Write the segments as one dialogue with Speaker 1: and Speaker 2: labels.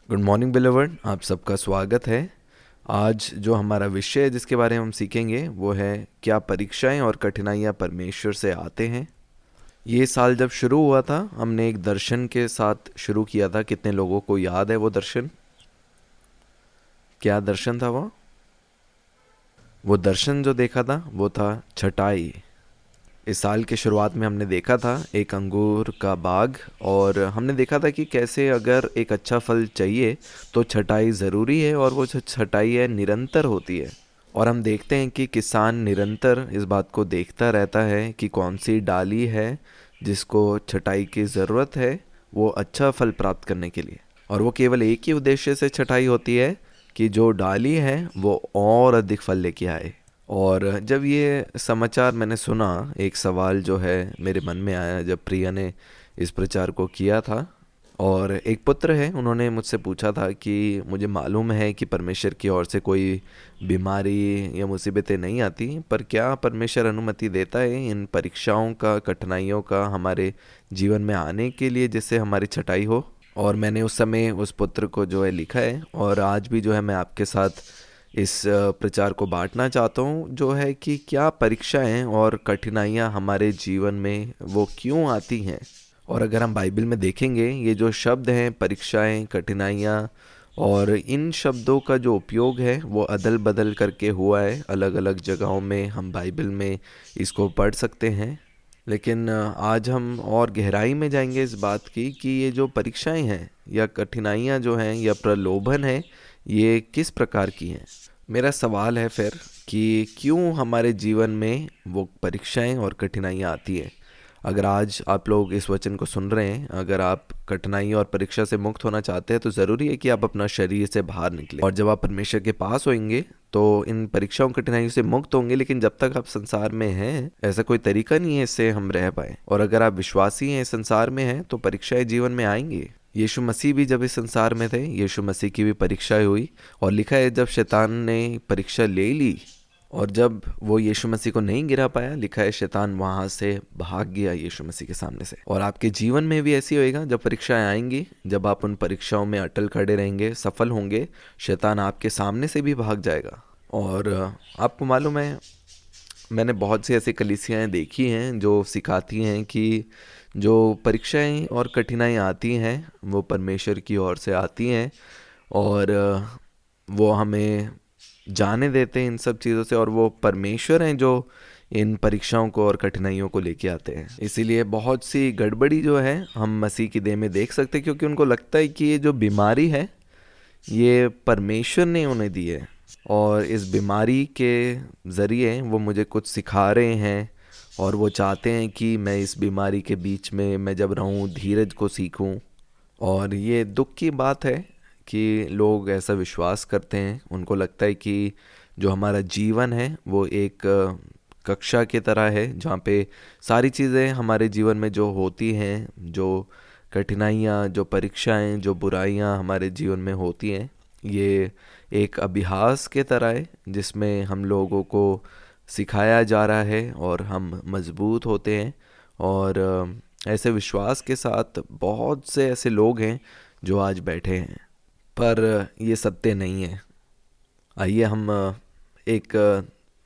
Speaker 1: Good morning बिलीवर्ड, आप सबका स्वागत है। आज जो हमारा विषय है जिसके बारे में हम सीखेंगे वो है क्या परीक्षाएं और कठिनाइयां परमेश्वर से आते हैं। ये साल जब शुरू हुआ था हमने एक दर्शन के साथ शुरू किया था। कितने लोगों को याद है वो दर्शन? क्या दर्शन था वो दर्शन जो देखा था वो था छटाई। इस साल के शुरुआत में हमने देखा था एक अंगूर का बाग, और हमने देखा था कि कैसे अगर एक अच्छा फल चाहिए तो छटाई ज़रूरी है, और वो जो छटाई है निरंतर होती है। और हम देखते हैं कि किसान निरंतर इस बात को देखता रहता है कि कौन सी डाली है जिसको छटाई की ज़रूरत है वो अच्छा फल प्राप्त करने के लिए। और वो केवल एक ही उद्देश्य से छटाई होती है कि जो डाली है वो और अधिक फल लेके आए। और जब ये समाचार मैंने सुना, एक सवाल जो है मेरे मन में आया जब प्रिया ने इस प्रचार को किया था। और एक पुत्र है, उन्होंने मुझसे पूछा था कि मुझे मालूम है कि परमेश्वर की ओर से कोई बीमारी या मुसीबतें नहीं आती, पर क्या परमेश्वर अनुमति देता है इन परीक्षाओं का, कठिनाइयों का हमारे जीवन में आने के लिए, जिससे हमारी छटाई हो। और मैंने उस समय उस पुत्र को जो है लिखा है, और आज भी जो है मैं आपके साथ इस प्रचार को बांटना चाहता हूँ, जो है कि क्या परीक्षाएं और कठिनाइयाँ हमारे जीवन में वो क्यों आती हैं। और अगर हम बाइबल में देखेंगे, ये जो शब्द हैं परीक्षाएं, कठिनाइयाँ, और इन शब्दों का जो उपयोग है वो अदल बदल करके हुआ है। अलग अलग जगहों में हम बाइबल में इसको पढ़ सकते हैं। लेकिन आज हम और गहराई में जाएंगे इस बात की कि ये जो परीक्षाएं हैं या कठिनाइयाँ जो हैं या प्रलोभन है, ये किस प्रकार की हैं। मेरा सवाल है फिर कि क्यों हमारे जीवन में वो परीक्षाएं और कठिनाइयाँ आती हैं। अगर आज आप लोग इस वचन को सुन रहे हैं, अगर आप कठिनाई और परीक्षा से मुक्त होना चाहते हैं तो ज़रूरी है कि आप अपना शरीर से बाहर निकले, और जब आप परमेश्वर के पास होंगे तो इन परीक्षाओं कठिनाइयों से मुक्त होंगे। लेकिन जब तक आप संसार में हैं, ऐसा कोई तरीका नहीं है इससे हम रह पाए। और अगर आप विश्वासी हैं, संसार में हैं, तो परीक्षाएं जीवन में आएंगी। यीशु मसीह भी जब इस संसार में थे, यीशु मसीह की भी परीक्षाएं हुई। और लिखा है जब शैतान ने परीक्षा ले ली और जब वो यीशु मसीह को नहीं गिरा पाया, लिखा है शैतान वहां से भाग गया यीशु मसीह के सामने से। और आपके जीवन में भी ऐसी होएगा, जब परीक्षाएं आएंगी, जब आप उन परीक्षाओं में अटल खड़े रहेंगे, सफल होंगे, शैतान आपके सामने से भी भाग जाएगा। और आपको मालूम है, मैंने बहुत सी ऐसी कलीसियाएं देखी हैं जो सिखाती हैं कि जो परीक्षाएं और कठिनाई आती हैं वो परमेश्वर की ओर से आती हैं, और वो हमें जाने देते हैं इन सब चीज़ों से, और वो परमेश्वर हैं जो इन परीक्षाओं को और कठिनाइयों को लेके आते हैं। इसीलिए बहुत सी गड़बड़ी जो है हम मसीह की देह में देख सकते हैं, क्योंकि उनको लगता है कि ये जो बीमारी है ये परमेश्वर ने उन्हें दी है, और इस बीमारी के ज़रिए वो मुझे कुछ सिखा रहे हैं, और वो चाहते हैं कि मैं इस बीमारी के बीच में मैं जब रहूं धीरज को सीखूं। और ये दुख की बात है कि लोग ऐसा विश्वास करते हैं, उनको लगता है कि जो हमारा जीवन है वो एक कक्षा की तरह है, जहाँ पे सारी चीज़ें हमारे जीवन में जो होती हैं, जो कठिनाइयाँ, जो परीक्षाएं, जो बुराइयाँ हमारे जीवन में होती हैं, ये एक अभ्यास के तरह है जिसमें हम लोगों को सिखाया जा रहा है और हम मजबूत होते हैं। और ऐसे विश्वास के साथ बहुत से ऐसे लोग हैं जो आज बैठे हैं, पर ये सत्य नहीं है। आइए हम एक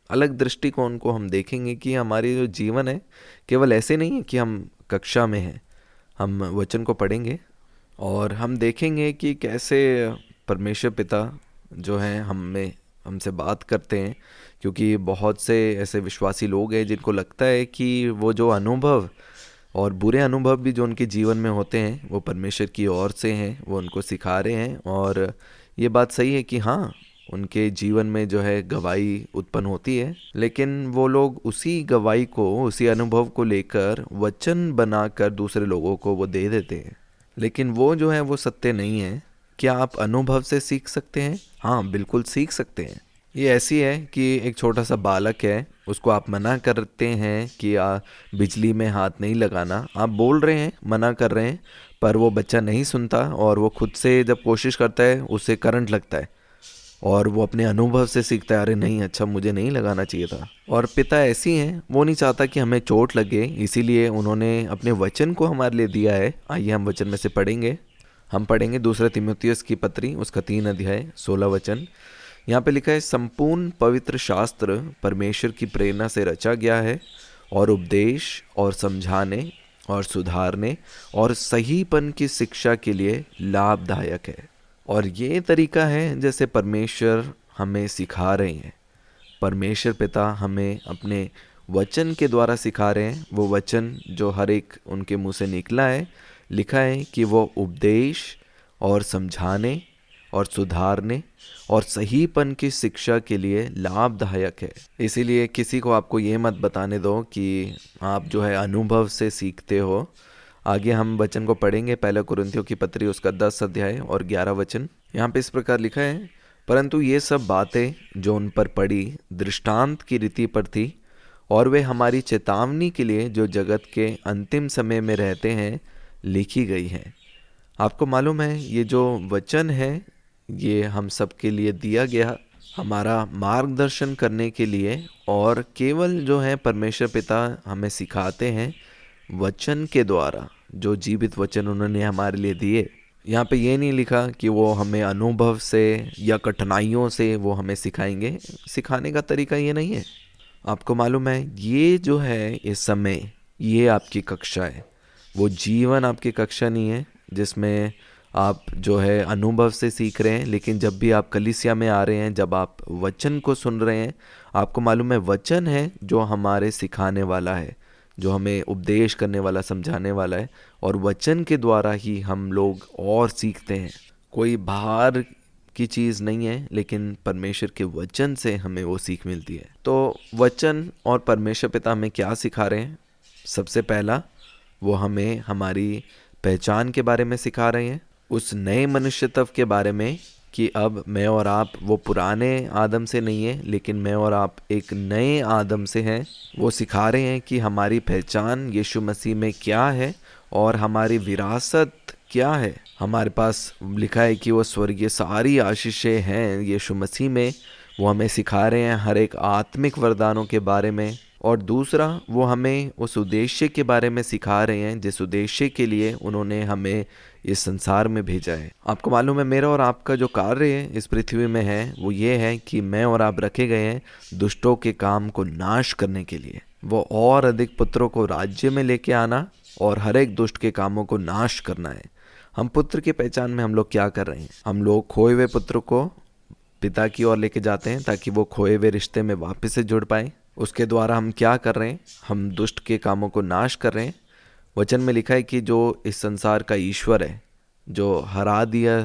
Speaker 1: अलग दृष्टिकोण को हम देखेंगे कि हमारी जो जीवन है केवल ऐसे नहीं है कि हम कक्षा में हैं। हम वचन को पढ़ेंगे और हम देखेंगे कि कैसे परमेश्वर पिता जो हैं हमसे बात करते हैं, क्योंकि बहुत से ऐसे विश्वासी लोग हैं जिनको लगता है कि वो जो अनुभव और बुरे अनुभव भी जो उनके जीवन में होते हैं वो परमेश्वर की ओर से हैं, वो उनको सिखा रहे हैं। और ये बात सही है कि हाँ, उनके जीवन में जो है गवाही उत्पन्न होती है, लेकिन वो लोग उसी गवाही को, उसी अनुभव को लेकर वचन बनाकर दूसरे लोगों को वो दे देते हैं, लेकिन वो जो है वो सत्य नहीं है। क्या आप अनुभव से सीख सकते हैं? हाँ, बिल्कुल सीख सकते हैं। ये ऐसी है कि एक छोटा सा बालक है, उसको आप मना करते हैं कि बिजली में हाथ नहीं लगाना, आप बोल रहे हैं, मना कर रहे हैं, पर वो बच्चा नहीं सुनता, और वो खुद से जब कोशिश करता है उसे करंट लगता है, और वो अपने अनुभव से सीखता है, अरे नहीं, अच्छा मुझे नहीं लगाना चाहिए था। और पिता ऐसी हैं, वो नहीं चाहता कि हमें चोट लगे, इसीलिए उन्होंने अपने वचन को हमारे लिए दिया है। आइए हम वचन में से पढ़ेंगे। हम पढ़ेंगे दूसरा तीमुथियुस की पत्री, उसका 3 अध्याय 16 वचन। यहाँ पे लिखा है, संपूर्ण पवित्र शास्त्र परमेश्वर की प्रेरणा से रचा गया है और उपदेश और समझाने और सुधारने और सहीपन की शिक्षा के लिए लाभदायक है। और ये तरीका है जैसे परमेश्वर हमें सिखा रहे हैं। परमेश्वर पिता हमें अपने वचन के द्वारा सिखा रहे हैं। वो वचन जो हर एक उनके मुंह से निकला है, लिखा है कि वो उपदेश और समझाने और सुधारने और सहीपन की शिक्षा के लिए लाभदायक है। इसीलिए किसी को आपको ये मत बताने दो कि आप जो है अनुभव से सीखते हो। आगे हम वचन को पढ़ेंगे, पहला कुरिन्थियों की पत्री उसका 10 अध्याय और 11 वचन। यहाँ पे इस प्रकार लिखा है, परंतु ये सब बातें जो उन पर पड़ी दृष्टांत की रीति पर थी और वे हमारी चेतावनी के लिए जो जगत के अंतिम समय में रहते हैं लिखी गई हैं। आपको मालूम है ये जो वचन है ये हम सब के लिए दिया गया, हमारा मार्गदर्शन करने के लिए। और केवल जो है परमेश्वर पिता हमें सिखाते हैं वचन के द्वारा, जो जीवित वचन उन्होंने हमारे लिए दिए। यहाँ पे ये नहीं लिखा कि वो हमें अनुभव से या कठिनाइयों से वो हमें सिखाएंगे। सिखाने का तरीका ये नहीं है। आपको मालूम है ये जो है इस समय ये आपकी कक्षा है। वो जीवन आपकी कक्षा नहीं है जिसमें आप जो है अनुभव से सीख रहे हैं। लेकिन जब भी आप कलीसिया में आ रहे हैं, जब आप वचन को सुन रहे हैं, आपको मालूम है वचन है जो हमारे सिखाने वाला है, जो हमें उपदेश करने वाला, समझाने वाला है। और वचन के द्वारा ही हम लोग और सीखते हैं। कोई बाहर की चीज़ नहीं है, लेकिन परमेश्वर के वचन से हमें वो सीख मिलती है। तो वचन और परमेश्वर पिता हमें क्या सिखा रहे हैं? सबसे पहला वो हमें हमारी पहचान के बारे में सिखा रहे हैं, उस नए मनुष्यत्व के बारे में कि अब मैं और आप वो पुराने आदम से नहीं है, लेकिन मैं और आप एक नए आदम से हैं। वो सिखा रहे हैं कि हमारी पहचान यीशु मसीह में क्या है और हमारी विरासत क्या है। हमारे पास लिखा है कि वो स्वर्गीय सारी आशीषें हैं यीशु मसीह में। वो हमें सिखा रहे हैं हर एक आत्मिक वरदानों के बारे में। और दूसरा वो हमें उस उद्देश्य के बारे में सिखा रहे हैं जिस उद्देश्य के लिए उन्होंने हमें इस संसार में भेजा है। आपको मालूम है मेरा और आपका जो कार्य है इस पृथ्वी में है वो ये है कि मैं और आप रखे गए हैं दुष्टों के काम को नाश करने के लिए। वो और अधिक पुत्रों को राज्य में लेके आना और हर एक दुष्ट के कामों को नाश करना है। हम पुत्र की पहचान में हम लोग क्या कर रहे हैं? हम लोग खोए हुए पुत्र को पिता की ओर लेके जाते हैं ताकि वो खोए हुए रिश्ते में वापस से जुड़ पाए। उसके द्वारा हम क्या कर रहे हैं? हम दुष्ट के कामों को नाश कर रहे हैं। वचन में लिखा है कि जो इस संसार का ईश्वर है, जो हरा दिया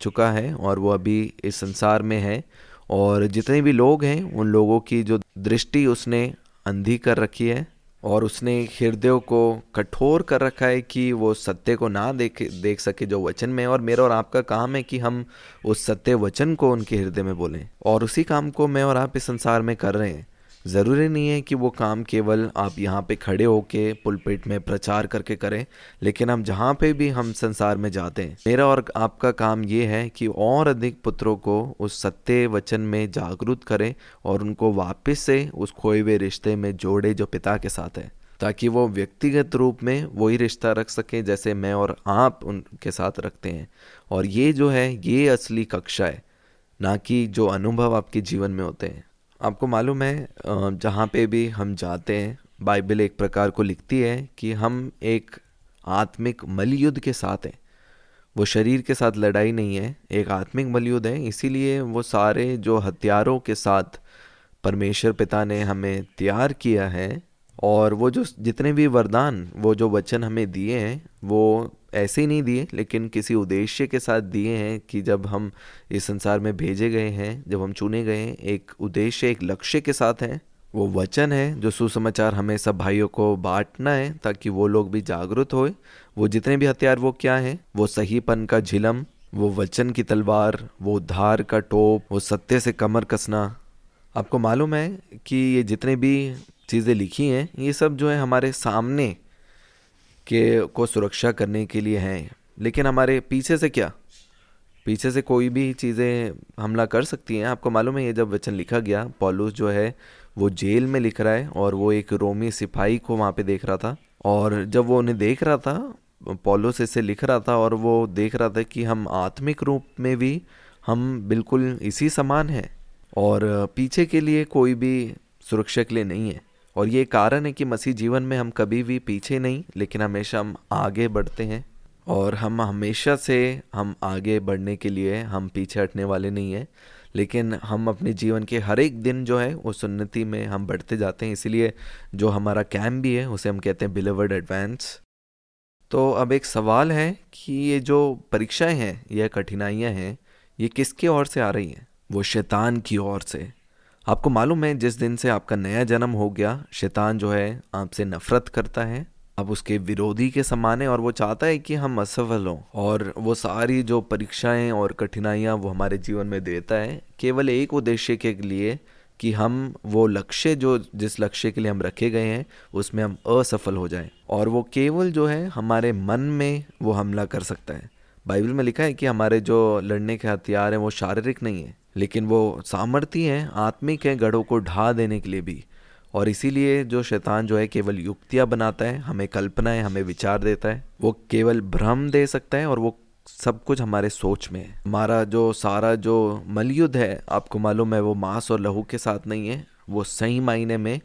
Speaker 1: चुका है और वो अभी इस संसार में है, और जितने भी लोग हैं उन लोगों की जो दृष्टि उसने अंधी कर रखी है और उसने हृदयों को कठोर कर रखा है कि वो सत्य को ना देख सके जो वचन में है। और मेरा और आपका काम है कि हम उस सत्य वचन को उनके हृदय में बोलें, और उसी काम को मैं और आप इस संसार में कर रहे हैं। ज़रूरी नहीं है कि वो काम केवल आप यहाँ पे खड़े होके पुलपिट में प्रचार करके करें, लेकिन हम जहाँ पे भी हम संसार में जाते हैं, मेरा और आपका काम ये है कि और अधिक पुत्रों को उस सत्य वचन में जागरूक करें और उनको वापस से उस खोए हुए रिश्ते में जोड़े जो पिता के साथ है, ताकि वो व्यक्तिगत रूप में वही रिश्ता रख सके जैसे मैं और आप उनके साथ रखते हैं। और ये जो है ये असली कक्षा है, ना कि जो अनुभव आपके जीवन में होते हैं। आपको मालूम है जहाँ पे भी हम जाते हैं, बाइबल एक प्रकार को लिखती है कि हम एक आत्मिक मल्लयुद्ध के साथ हैं। वो शरीर के साथ लड़ाई नहीं है, एक आत्मिक मल्लयुद्ध है। इसीलिए वो सारे जो हथियारों के साथ परमेश्वर पिता ने हमें तैयार किया है, और वो जो जितने भी वरदान, वो जो वचन हमें दिए हैं, वो ऐसे ही नहीं दिए, लेकिन किसी उद्देश्य के साथ दिए हैं कि जब हम इस संसार में भेजे गए हैं, जब हम चुने गए हैं, एक उद्देश्य, एक लक्ष्य के साथ हैं। वो वचन है जो सुसमाचार हमें सब भाइयों को बांटना है ताकि वो लोग भी जागरूक होए। वो जितने भी हथियार वो क्या है? वो सहीपन का झिलम, वो वचन की तलवार, वो उद्धार का टोप, वो सत्य से कमर कसना। आपको मालूम है कि ये जितने भी चीज़ें लिखी हैं ये सब जो है हमारे सामने के को सुरक्षा करने के लिए हैं, लेकिन हमारे पीछे से क्या? पीछे से कोई भी चीज़ें हमला कर सकती हैं। आपको मालूम है ये जब वचन लिखा गया, पौलुस जो है वो जेल में लिख रहा है और वो एक रोमी सिपाही को वहाँ पे देख रहा था, और जब वो उन्हें देख रहा था पौलुस इसे लिख रहा था और वो देख रहा था कि हम आत्मिक रूप में भी हम बिल्कुल इसी समान हैं और पीछे के लिए कोई भी सुरक्षा के लिए नहीं है। और ये कारण है कि मसीह जीवन में हम कभी भी पीछे नहीं, लेकिन हमेशा हम आगे बढ़ते हैं। और हम हमेशा से हम आगे बढ़ने के लिए हम पीछे हटने वाले नहीं हैं, लेकिन हम अपने जीवन के हर एक दिन जो है उस उन्नति में हम बढ़ते जाते हैं। इसीलिए जो हमारा कैंप भी है उसे हम कहते हैं बिलीवर्ड एडवांस। तो अब एक सवाल है कि ये जो परीक्षाएं हैं, यह कठिनाइयां हैं, ये किसकी ओर से आ रही हैं? वो शैतान की ओर से। आपको मालूम है, जिस दिन से आपका नया जन्म हो गया, शैतान जो है आपसे नफरत करता है। आप उसके विरोधी के समान है और वो चाहता है कि हम असफल हों। और वो सारी जो परीक्षाएं और कठिनाइयां वो हमारे जीवन में देता है, केवल एक उद्देश्य के लिए कि हम वो लक्ष्य जो जिस लक्ष्य के लिए हम रखे गए हैं उसमें हम असफल हो जाएं। और वो केवल जो है हमारे मन में वो हमला कर सकता है। बाइबल में लिखा है कि हमारे जो लड़ने के हथियार हैं वो शारीरिक नहीं है, लेकिन वो सामर्थी हैं, आत्मिक हैं, गढ़ों को ढा देने के लिए भी। और इसीलिए जो शैतान जो है केवल युक्तियाँ बनाता है, हमें कल्पनाएं, हमें विचार देता है। वो केवल भ्रम दे सकता है और वो सब कुछ हमारे सोच में है। हमारा जो सारा जो मलयुद्ध है, आपको मालूम है, वो मांस और लहू के साथ नहीं है। वो सही मायने में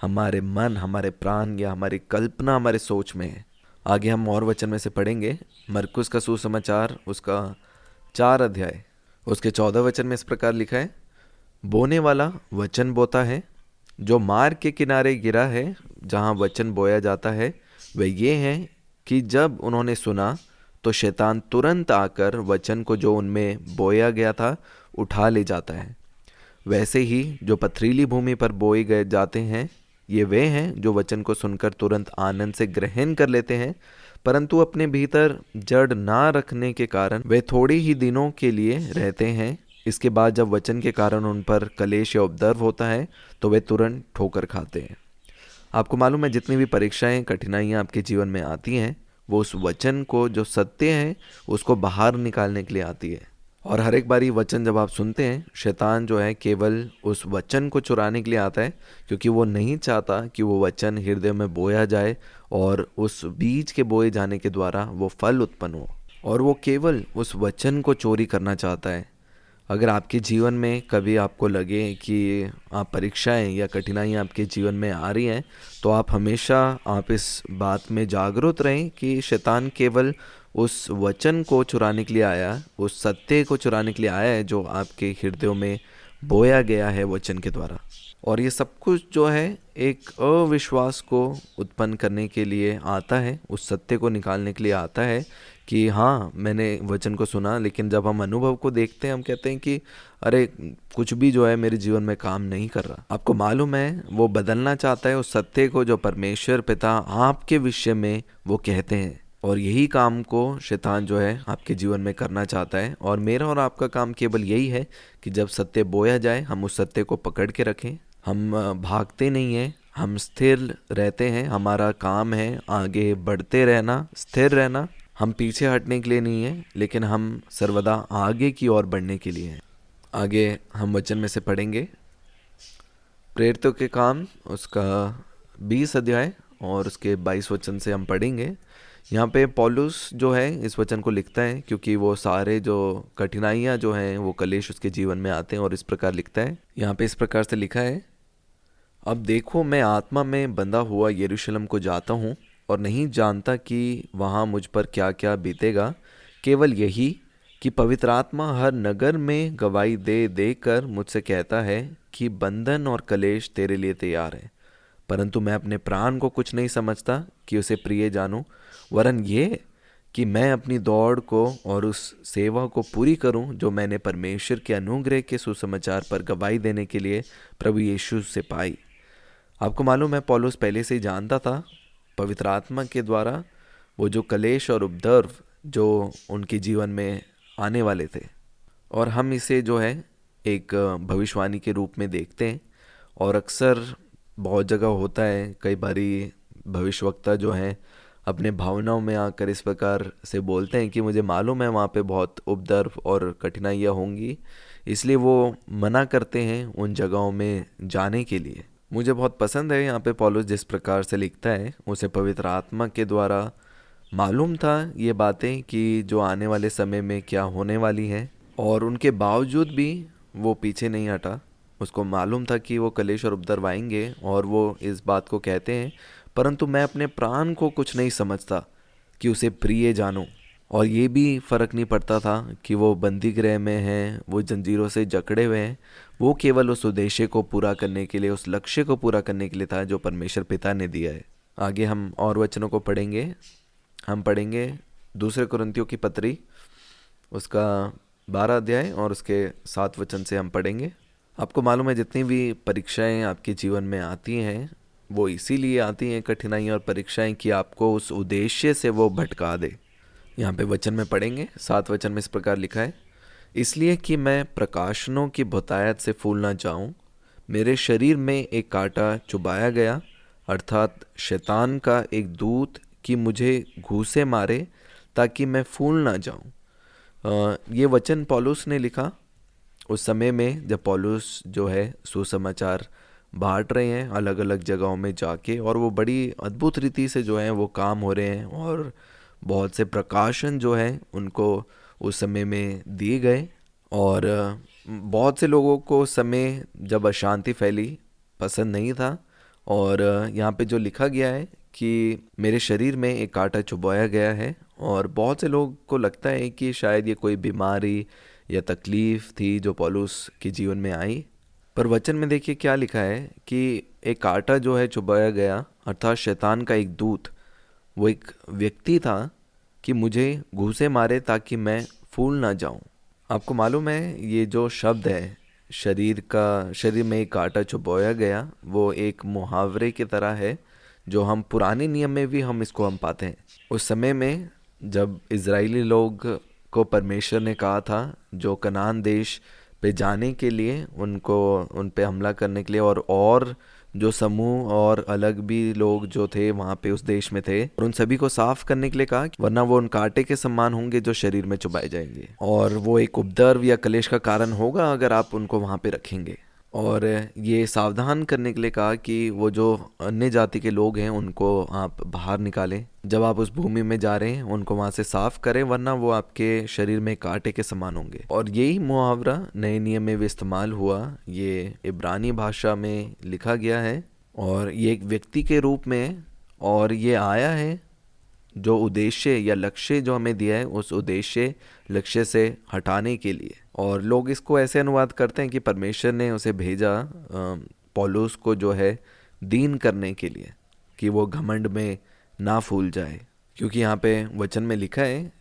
Speaker 1: हमारे मन, हमारे प्राण या हमारी कल्पना, हमारे सोच में है। आगे हम और वचन में से पढ़ेंगे। मरकुस का सुसमाचार उसका 4 अध्याय उसके 14 वचन में इस प्रकार लिखा है, बोने वाला वचन बोता है, जो मार्ग के किनारे गिरा है जहाँ वचन बोया जाता है, वे ये हैं कि जब उन्होंने सुना तो शैतान तुरंत आकर वचन को जो उनमें बोया गया था उठा ले जाता है। वैसे ही जो पथरीली भूमि पर बोए गए जाते हैं, ये वे हैं जो वचन को सुनकर तुरंत आनंद से ग्रहण कर लेते हैं, परंतु अपने भीतर जड़ ना रखने के कारण वे थोड़े ही दिनों के लिए रहते हैं। इसके बाद जब वचन के कारण उन पर कलेश या उपद्रव होता है तो वे तुरंत ठोकर खाते हैं। आपको मालूम है, जितनी भी परीक्षाएं, कठिनाइयां आपके जीवन में आती हैं, वो उस वचन को जो सत्य है उसको बाहर निकालने के लिए आती है। और हर एक बारी वचन जब आप सुनते हैं, शैतान जो है केवल उस वचन को चुराने के लिए आता है, क्योंकि वो नहीं चाहता कि वो वचन हृदय में बोया जाए और उस बीज के बोए जाने के द्वारा वो फल उत्पन्न हो। और वो केवल उस वचन को चोरी करना चाहता है। अगर आपके जीवन में कभी आपको लगे कि आप परीक्षाएं या कठिनाइयां आपके जीवन में आ रही हैं, तो आप हमेशा आप इस बात में जागरूक रहें कि शैतान केवल उस वचन को चुराने के लिए आया, उस सत्य को चुराने के लिए आया है जो आपके हृदयों में बोया गया है वचन के द्वारा। और ये सब कुछ जो है एक अविश्वास को उत्पन्न करने के लिए आता है, उस सत्य को निकालने के लिए आता है कि हाँ, मैंने वचन को सुना, लेकिन जब हम अनुभव को देखते हैं हम कहते हैं कि अरे कुछ भी जो है मेरे जीवन में काम नहीं कर रहा। आपको मालूम है, वो बदलना चाहता है उस सत्य को जो परमेश्वर पिता आपके विषय में वो कहते हैं। और यही काम को शैतान जो है आपके जीवन में करना चाहता है। और मेरा और आपका काम केवल यही है कि जब सत्य बोया जाए हम उस सत्य को पकड़ के रखें। हम भागते नहीं हैं, हम स्थिर रहते हैं। हमारा काम है आगे बढ़ते रहना, स्थिर रहना। हम पीछे हटने के लिए नहीं है, लेकिन हम सर्वदा आगे की ओर बढ़ने के लिए हैं। आगे हम वचन में से पढ़ेंगे प्रेरितों के काम उसका 20 अध्याय और उसके 22 वचन से हम पढ़ेंगे। यहाँ पे पौलुस जो है इस वचन को लिखता है, क्योंकि वो सारे जो कठिनाइयाँ जो हैं वो कलेश उसके जीवन में आते हैं। और इस प्रकार लिखता है, यहाँ पे इस प्रकार से लिखा है, अब देखो मैं आत्मा में बंधा हुआ यरूशलेम को जाता हूँ और नहीं जानता कि वहाँ मुझ पर क्या क्या बीतेगा, केवल यही कि पवित्र आत्मा हर नगर में गवाही दे देकर मुझसे कहता है कि बंधन और कलेश तेरे लिए तैयार है, परंतु मैं अपने प्राण को कुछ नहीं समझता कि उसे प्रिय जानूं, वरन ये कि मैं अपनी दौड़ को और उस सेवा को पूरी करूं जो मैंने परमेश्वर के अनुग्रह के सुसमाचार पर गवाही देने के लिए प्रभु यीशु से पाई। आपको मालूम है, पौलुस पहले से ही जानता था पवित्र आत्मा के द्वारा वो जो कलेश और उपद्रव जो उनके जीवन में आने वाले थे। और हम इसे जो है एक भविष्यवाणी के रूप में देखते हैं। और अक्सर बहुत जगह होता है, कई बारी भविष्यवक्ता जो हैं अपने भावनाओं में आकर इस प्रकार से बोलते हैं कि मुझे मालूम है वहाँ पे बहुत उपद्रव और कठिनाइयाँ होंगी, इसलिए वो मना करते हैं उन जगहों में जाने के लिए। मुझे बहुत पसंद है यहाँ पे पौलुस जिस प्रकार से लिखता है, उसे पवित्र आत्मा के द्वारा मालूम था ये बातें कि जो आने वाले समय में क्या होने वाली है, और उनके बावजूद भी वो पीछे नहीं हटा। उसको मालूम था कि वो कलेश और उपद्रव आएंगे, और वो इस बात को कहते हैं, परंतु मैं अपने प्राण को कुछ नहीं समझता कि उसे प्रिय जानूं। और ये भी फ़र्क नहीं पड़ता था कि वो बंदी गृह में हैं, वो जंजीरों से जकड़े हुए हैं। वो केवल उस उद्देश्य को पूरा करने के लिए, उस लक्ष्य को पूरा करने के लिए था जो परमेश्वर पिता ने दिया है। आगे हम और वचनों को पढ़ेंगे। हम पढ़ेंगे दूसरे कुरिन्थियों की पत्री, उसका 12 अध्याय और उसके 7 वचन से हम पढ़ेंगे। आपको मालूम है जितनी भी परीक्षाएं आपके जीवन में आती हैं, वो इसीलिए आती हैं, कठिनाइयाँ और परीक्षाएं, कि आपको उस उद्देश्य से वो भटका दे। यहाँ पे वचन में पढ़ेंगे, 7 वचन में इस प्रकार लिखा है, इसलिए कि मैं प्रकाशनों की बहुतायत से फूल ना जाऊं, मेरे शरीर में एक कांटा चुभाया गया, अर्थात शैतान का एक दूत, कि मुझे घूंसे मारे ताकि मैं फूल ना जाऊं। ये वचन पौलुस ने लिखा उस समय में जब पौलुस जो है सुसमाचार बांट रहे हैं अलग अलग जगहों में जाके, और वो बड़ी अद्भुत रीति से जो है वो काम हो रहे हैं, और बहुत से प्रकाशन जो है उनको उस समय में दिए गए। और बहुत से लोगों को उस समय जब अशांति फैली पसंद नहीं था। और यहाँ पे जो लिखा गया है कि मेरे शरीर में एक कांटा चुभाया गया है, और बहुत से लोग को लगता है कि शायद ये कोई बीमारी या तकलीफ थी जो पौलुस के जीवन में आई। पर वचन में देखिए क्या लिखा है कि एक कांटा जो है चुभाया गया, अर्थात शैतान का एक दूत, वो एक व्यक्ति था कि मुझे घूंसे मारे ताकि मैं फूल ना जाऊं। आपको मालूम है ये जो शब्द है शरीर में एक कांटा चुभाया गया, वो एक मुहावरे की तरह है जो हम पुराने नियम में भी हम इसको पाते हैं। उस समय में जब इजरायली लोग को परमेश्वर ने कहा था जो कनान देश पे जाने के लिए, उनको उन पे हमला करने के लिए, और जो समूह और अलग भी लोग जो थे वहाँ पे उस देश में थे, और उन सभी को साफ करने के लिए कहा, वरना वो उन कांटे के समान होंगे जो शरीर में चुभाए जाएंगे, और वो एक उपद्रव या कलेश का कारण होगा अगर आप उनको वहाँ पे रखेंगे। और ये सावधान करने के लिए कहा कि वो जो अन्य जाति के लोग हैं उनको आप बाहर निकालें, जब आप उस भूमि में जा रहे हैं उनको वहाँ से साफ करें, वरना वो आपके शरीर में कांटे के समान होंगे। और यही मुहावरा नए नियम में भी इस्तेमाल हुआ। ये इब्रानी भाषा में लिखा गया है, और ये एक व्यक्ति के रूप में, और ये आया है जो उद्देश्य या लक्ष्य जो हमें दिया है उस उद्देश्य लक्ष्य से हटाने के लिए। और लोग इसको ऐसे अनुवाद करते हैं कि परमेश्वर ने उसे भेजा पौलुस को जो है दीन करने के लिए, कि वो घमंड में ना फूल जाए। क्योंकि यहाँ पे वचन में लिखा है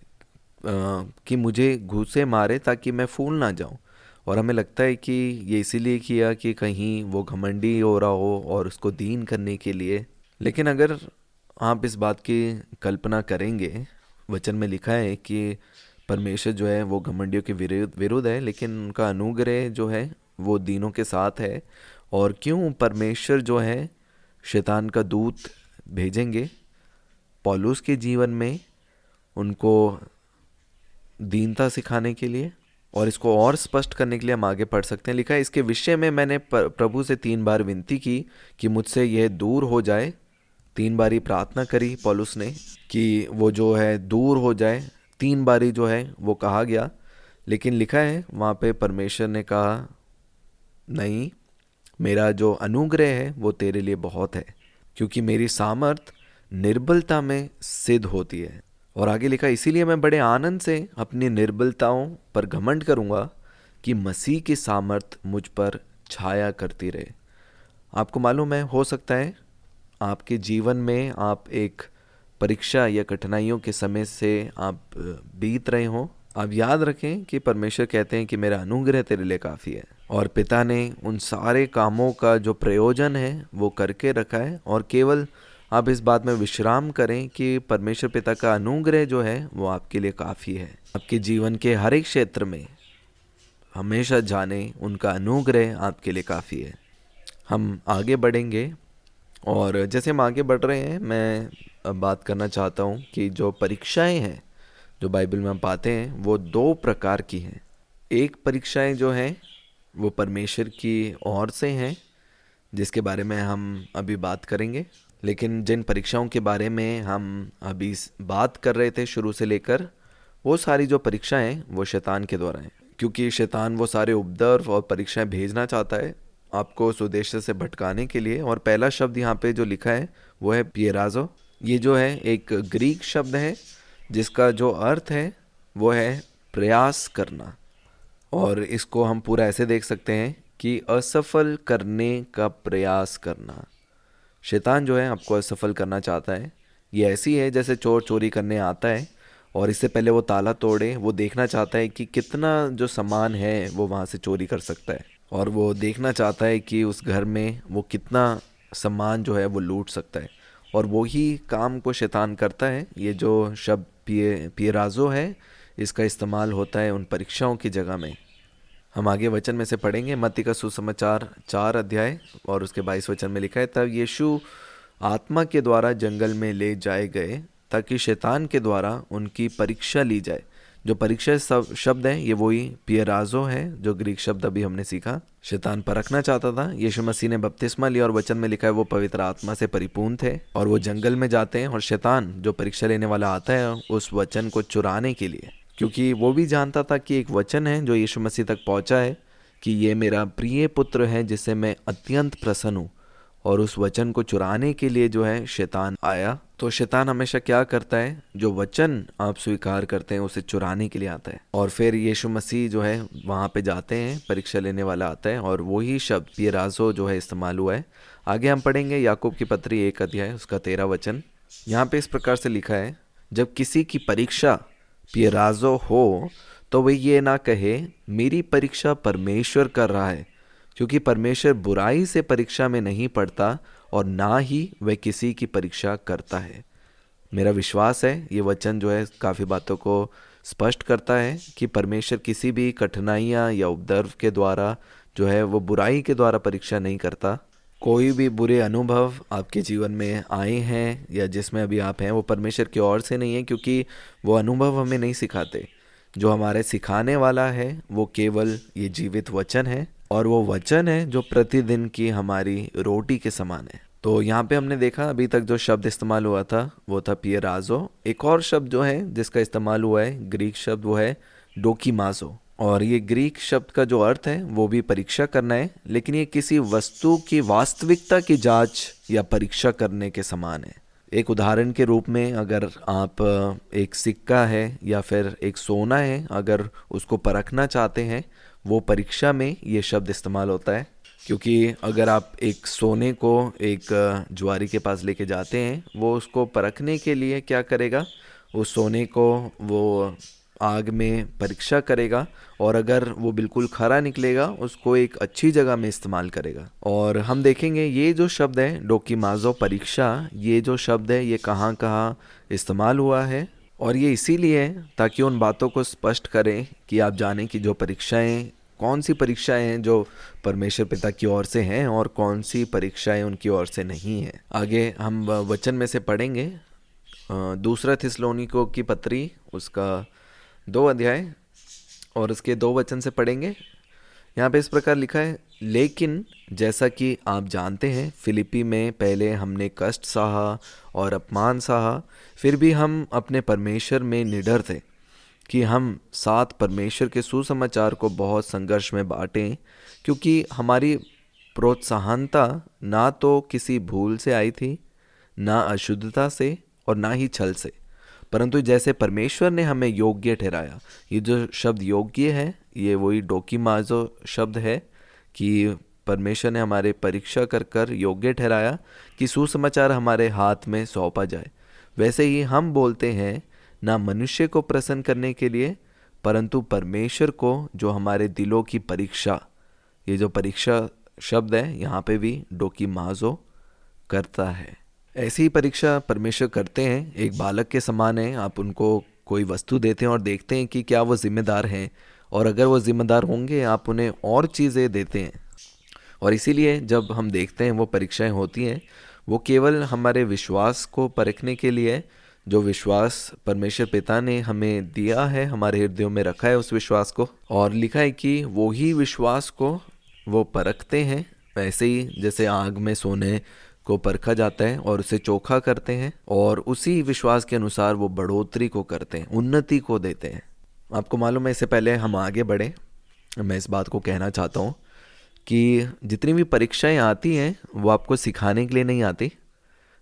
Speaker 1: कि मुझे घूंसे मारे ताकि मैं फूल ना जाऊं, और हमें लगता है कि ये इसीलिए किया कि कहीं वो घमंडी हो रहा हो और उसको दीन करने के लिए। लेकिन अगर आप इस बात की कल्पना करेंगे, वचन में लिखा है कि परमेश्वर जो है वो घमंडियों के विरुद्ध है, लेकिन उनका अनुग्रह जो है वो दीनों के साथ है। और क्यों परमेश्वर जो है शैतान का दूत भेजेंगे पौलुस के जीवन में, उनको दीनता सिखाने के लिए। और इसको और स्पष्ट करने के लिए हम आगे पढ़ सकते हैं। लिखा है, इसके विषय में मैंने प्रभु से 3 बार विनती की कि मुझसे यह दूर हो जाए। 3 बारी प्रार्थना करी पौलुस ने कि वो जो है दूर हो जाए। 3 बारी जो है वो कहा गया, लेकिन लिखा है वहाँ पे परमेश्वर ने कहा, नहीं, मेरा जो अनुग्रह है वो तेरे लिए बहुत है, क्योंकि मेरी सामर्थ निर्बलता में सिद्ध होती है। और आगे लिखा, इसीलिए मैं बड़े आनंद से अपनी निर्बलताओं पर घमंड करूँगा कि मसीह की सामर्थ मुझ पर छाया करती रहे। आपको मालूम है, हो सकता है आपके जीवन में आप एक परीक्षा या कठिनाइयों के समय से आप बीत रहे हों। आप याद रखें कि परमेश्वर कहते हैं कि मेरा अनुग्रह तेरे लिए काफ़ी है, और पिता ने उन सारे कामों का जो प्रयोजन है वो करके रखा है। और केवल आप इस बात में विश्राम करें कि परमेश्वर पिता का अनुग्रह जो है वो आपके लिए काफ़ी है। आपके जीवन के हर एक क्षेत्र में हमेशा जाने उनका अनुग्रह आपके लिए काफ़ी है। हम आगे बढ़ेंगे, और जैसे हम आगे बढ़ रहे हैं मैं अब बात करना चाहता हूँ कि जो परीक्षाएं हैं जो बाइबल में हम पाते हैं वो 2 प्रकार की हैं। एक परीक्षाएं जो हैं वो परमेश्वर की ओर से हैं, जिसके बारे में हम अभी बात करेंगे। लेकिन जिन परीक्षाओं के बारे में हम अभी बात कर रहे थे शुरू से लेकर, वो सारी जो परीक्षाएं वो शैतान के द्वारा हैं, क्योंकि शैतान वो सारे उपद्रव और परीक्षाएं भेजना चाहता है आपको उस उद्देश्य से भटकाने के लिए। और पहला शब्द यहाँ पे जो लिखा है वो है पियराजो। ये जो है एक ग्रीक शब्द है जिसका जो अर्थ है वो है प्रयास करना, और इसको हम पूरा ऐसे देख सकते हैं कि असफल करने का प्रयास करना। शैतान जो है आपको असफल करना चाहता है। ये ऐसी है जैसे चोर चोरी करने आता है और इससे पहले वो ताला तोड़े, वो देखना चाहता है कि कितना जो सामान है वो वहाँ से चोरी कर सकता है, और वो देखना चाहता है कि उस घर में वो कितना सामान जो है वो लूट सकता है, और वो ही काम को शैतान करता है। ये जो शब्द पियराजो है, इसका इस्तेमाल होता है उन परीक्षाओं की जगह में। हम आगे वचन में से पढ़ेंगे। मत्ती का सुसमाचार 4 अध्याय और उसके 22 वचन में लिखा है, तब यीशु आत्मा के द्वारा जंगल में ले जाए गए ताकि शैतान के द्वारा उनकी परीक्षा ली जाए। जो परीक्षा शब्द है ये वही पियराजो है जो ग्रीक शब्द अभी हमने सीखा। शैतान परखना चाहता था। यीशु मसीह ने बपतिस्मा लिया और वचन में लिखा है वो पवित्र आत्मा से परिपूर्ण थे, और वो जंगल में जाते हैं और शैतान जो परीक्षा लेने वाला आता है उस वचन को चुराने के लिए, क्योंकि वो भी जानता था कि एक वचन है जो यीशु मसीह तक पहुंचा है कि ये मेरा प्रिय पुत्र है जिससे मैं अत्यंत प्रसन्न हूँ, और उस वचन को चुराने के लिए जो है शैतान आया। तो शैतान हमेशा क्या करता है, जो वचन आप स्वीकार करते हैं उसे चुराने के लिए आता है। और फिर यीशु मसीह जो है वहाँ पे जाते हैं, परीक्षा लेने वाला आता है, और वही शब्द पियराजो जो है इस्तेमाल हुआ है। आगे हम पढ़ेंगे याकूब की पत्री 1 अध्याय उसका 13 वचन। यहाँ पे इस प्रकार से लिखा है, जब किसी की परीक्षा पियराजो हो तो वह ये ना कहे मेरी परीक्षा परमेश्वर कर रहा है, क्योंकि परमेश्वर बुराई से परीक्षा में नहीं पड़ता और ना ही वह किसी की परीक्षा करता है। मेरा विश्वास है ये वचन जो है काफ़ी बातों को स्पष्ट करता है कि परमेश्वर किसी भी कठिनाइयाँ या उपद्रव के द्वारा जो है वो बुराई के द्वारा परीक्षा नहीं करता। कोई भी बुरे अनुभव आपके जीवन में आए हैं या जिसमें अभी आप हैं, वो परमेश्वर की ओर से नहीं है, क्योंकि वो अनुभव हमें नहीं सिखाते। जो हमारे सिखाने वाला है वो केवल ये जीवित वचन है, और वो वचन है जो प्रतिदिन की हमारी रोटी के समान है। तो यहाँ पे हमने देखा अभी तक जो शब्द इस्तेमाल हुआ था वो था पियराजो। एक और शब्द जो है जिसका इस्तेमाल हुआ है ग्रीक शब्द वो है डोकीमाजो, और ये ग्रीक शब्द का जो अर्थ है वो भी परीक्षा करना है, लेकिन ये किसी वस्तु की वास्तविकता की जांच या परीक्षा करने के समान है। एक उदाहरण के रूप में अगर आप एक सिक्का है या फिर एक सोना है, अगर उसको परखना चाहते हैं, वो परीक्षा में ये शब्द इस्तेमाल होता है। क्योंकि अगर आप एक सोने को एक जुआरी के पास लेके जाते हैं, वो उसको परखने के लिए क्या करेगा, उस सोने को वो आग में परीक्षा करेगा, और अगर वो बिल्कुल खरा निकलेगा उसको एक अच्छी जगह में इस्तेमाल करेगा। और हम देखेंगे ये जो शब्द है डोकीमाजो परीक्षा, ये जो शब्द है ये कहाँ कहाँ इस्तेमाल हुआ है, और ये इसीलिए है ताकि उन बातों को स्पष्ट करें कि आप जानें कि जो परीक्षाएं, कौन सी परीक्षाएं हैं जो परमेश्वर पिता की ओर से हैं और कौन सी परीक्षाएं उनकी ओर से नहीं हैं। आगे हम वचन में से पढ़ेंगे दूसरा थिस्सलुनीकियों की पत्री उसका 2 अध्याय और उसके 2 वचन से पढ़ेंगे। यहाँ पे इस प्रकार लिखा है, लेकिन जैसा कि आप जानते हैं फिलिप्पी में पहले हमने कष्ट सहा और अपमान सहा, फिर भी हम अपने परमेश्वर में निडर थे कि हम साथ परमेश्वर के सुसमाचार को बहुत संघर्ष में बांटें, क्योंकि हमारी प्रोत्साहनता ना तो किसी भूल से आई थी, ना अशुद्धता से और ना ही छल से, परंतु जैसे परमेश्वर ने हमें योग्य ठहराया। ये जो शब्द योग्य है ये वही डोकीमाजो शब्द है कि परमेश्वर ने हमारे परीक्षा कर कर योग्य ठहराया कि सुसमाचार हमारे हाथ में सौंपा जाए। वैसे ही हम बोलते हैं ना मनुष्य को प्रसन्न करने के लिए, परंतु परमेश्वर को जो हमारे दिलों की परीक्षा, ये जो परीक्षा शब्द है यहाँ पे भी डोकीमाजो करता है। ऐसी ही परीक्षा परमेश्वर करते हैं, एक बालक के समान है। आप उनको कोई वस्तु देते हैं और देखते हैं कि क्या वो जिम्मेदार हैं, और अगर वो जिम्मेदार होंगे आप उन्हें और चीज़ें देते हैं। और इसीलिए जब हम देखते हैं वो परीक्षाएं होती हैं, वो केवल हमारे विश्वास को परखने के लिए, जो विश्वास परमेश्वर पिता ने हमें दिया है, हमारे हृदयों में रखा है उस विश्वास को, और लिखा है कि वो ही विश्वास को वो परखते हैं। वैसे ही जैसे आग में सोने को परखा जाता है और उसे चोखा करते हैं और उसी विश्वास के अनुसार वो बढ़ोतरी को करते हैं, उन्नति को देते हैं। आपको मालूम है, इससे पहले हम आगे बढ़े, मैं इस बात को कहना चाहता हूँ कि जितनी भी परीक्षाएं आती हैं वो आपको सिखाने के लिए नहीं आती,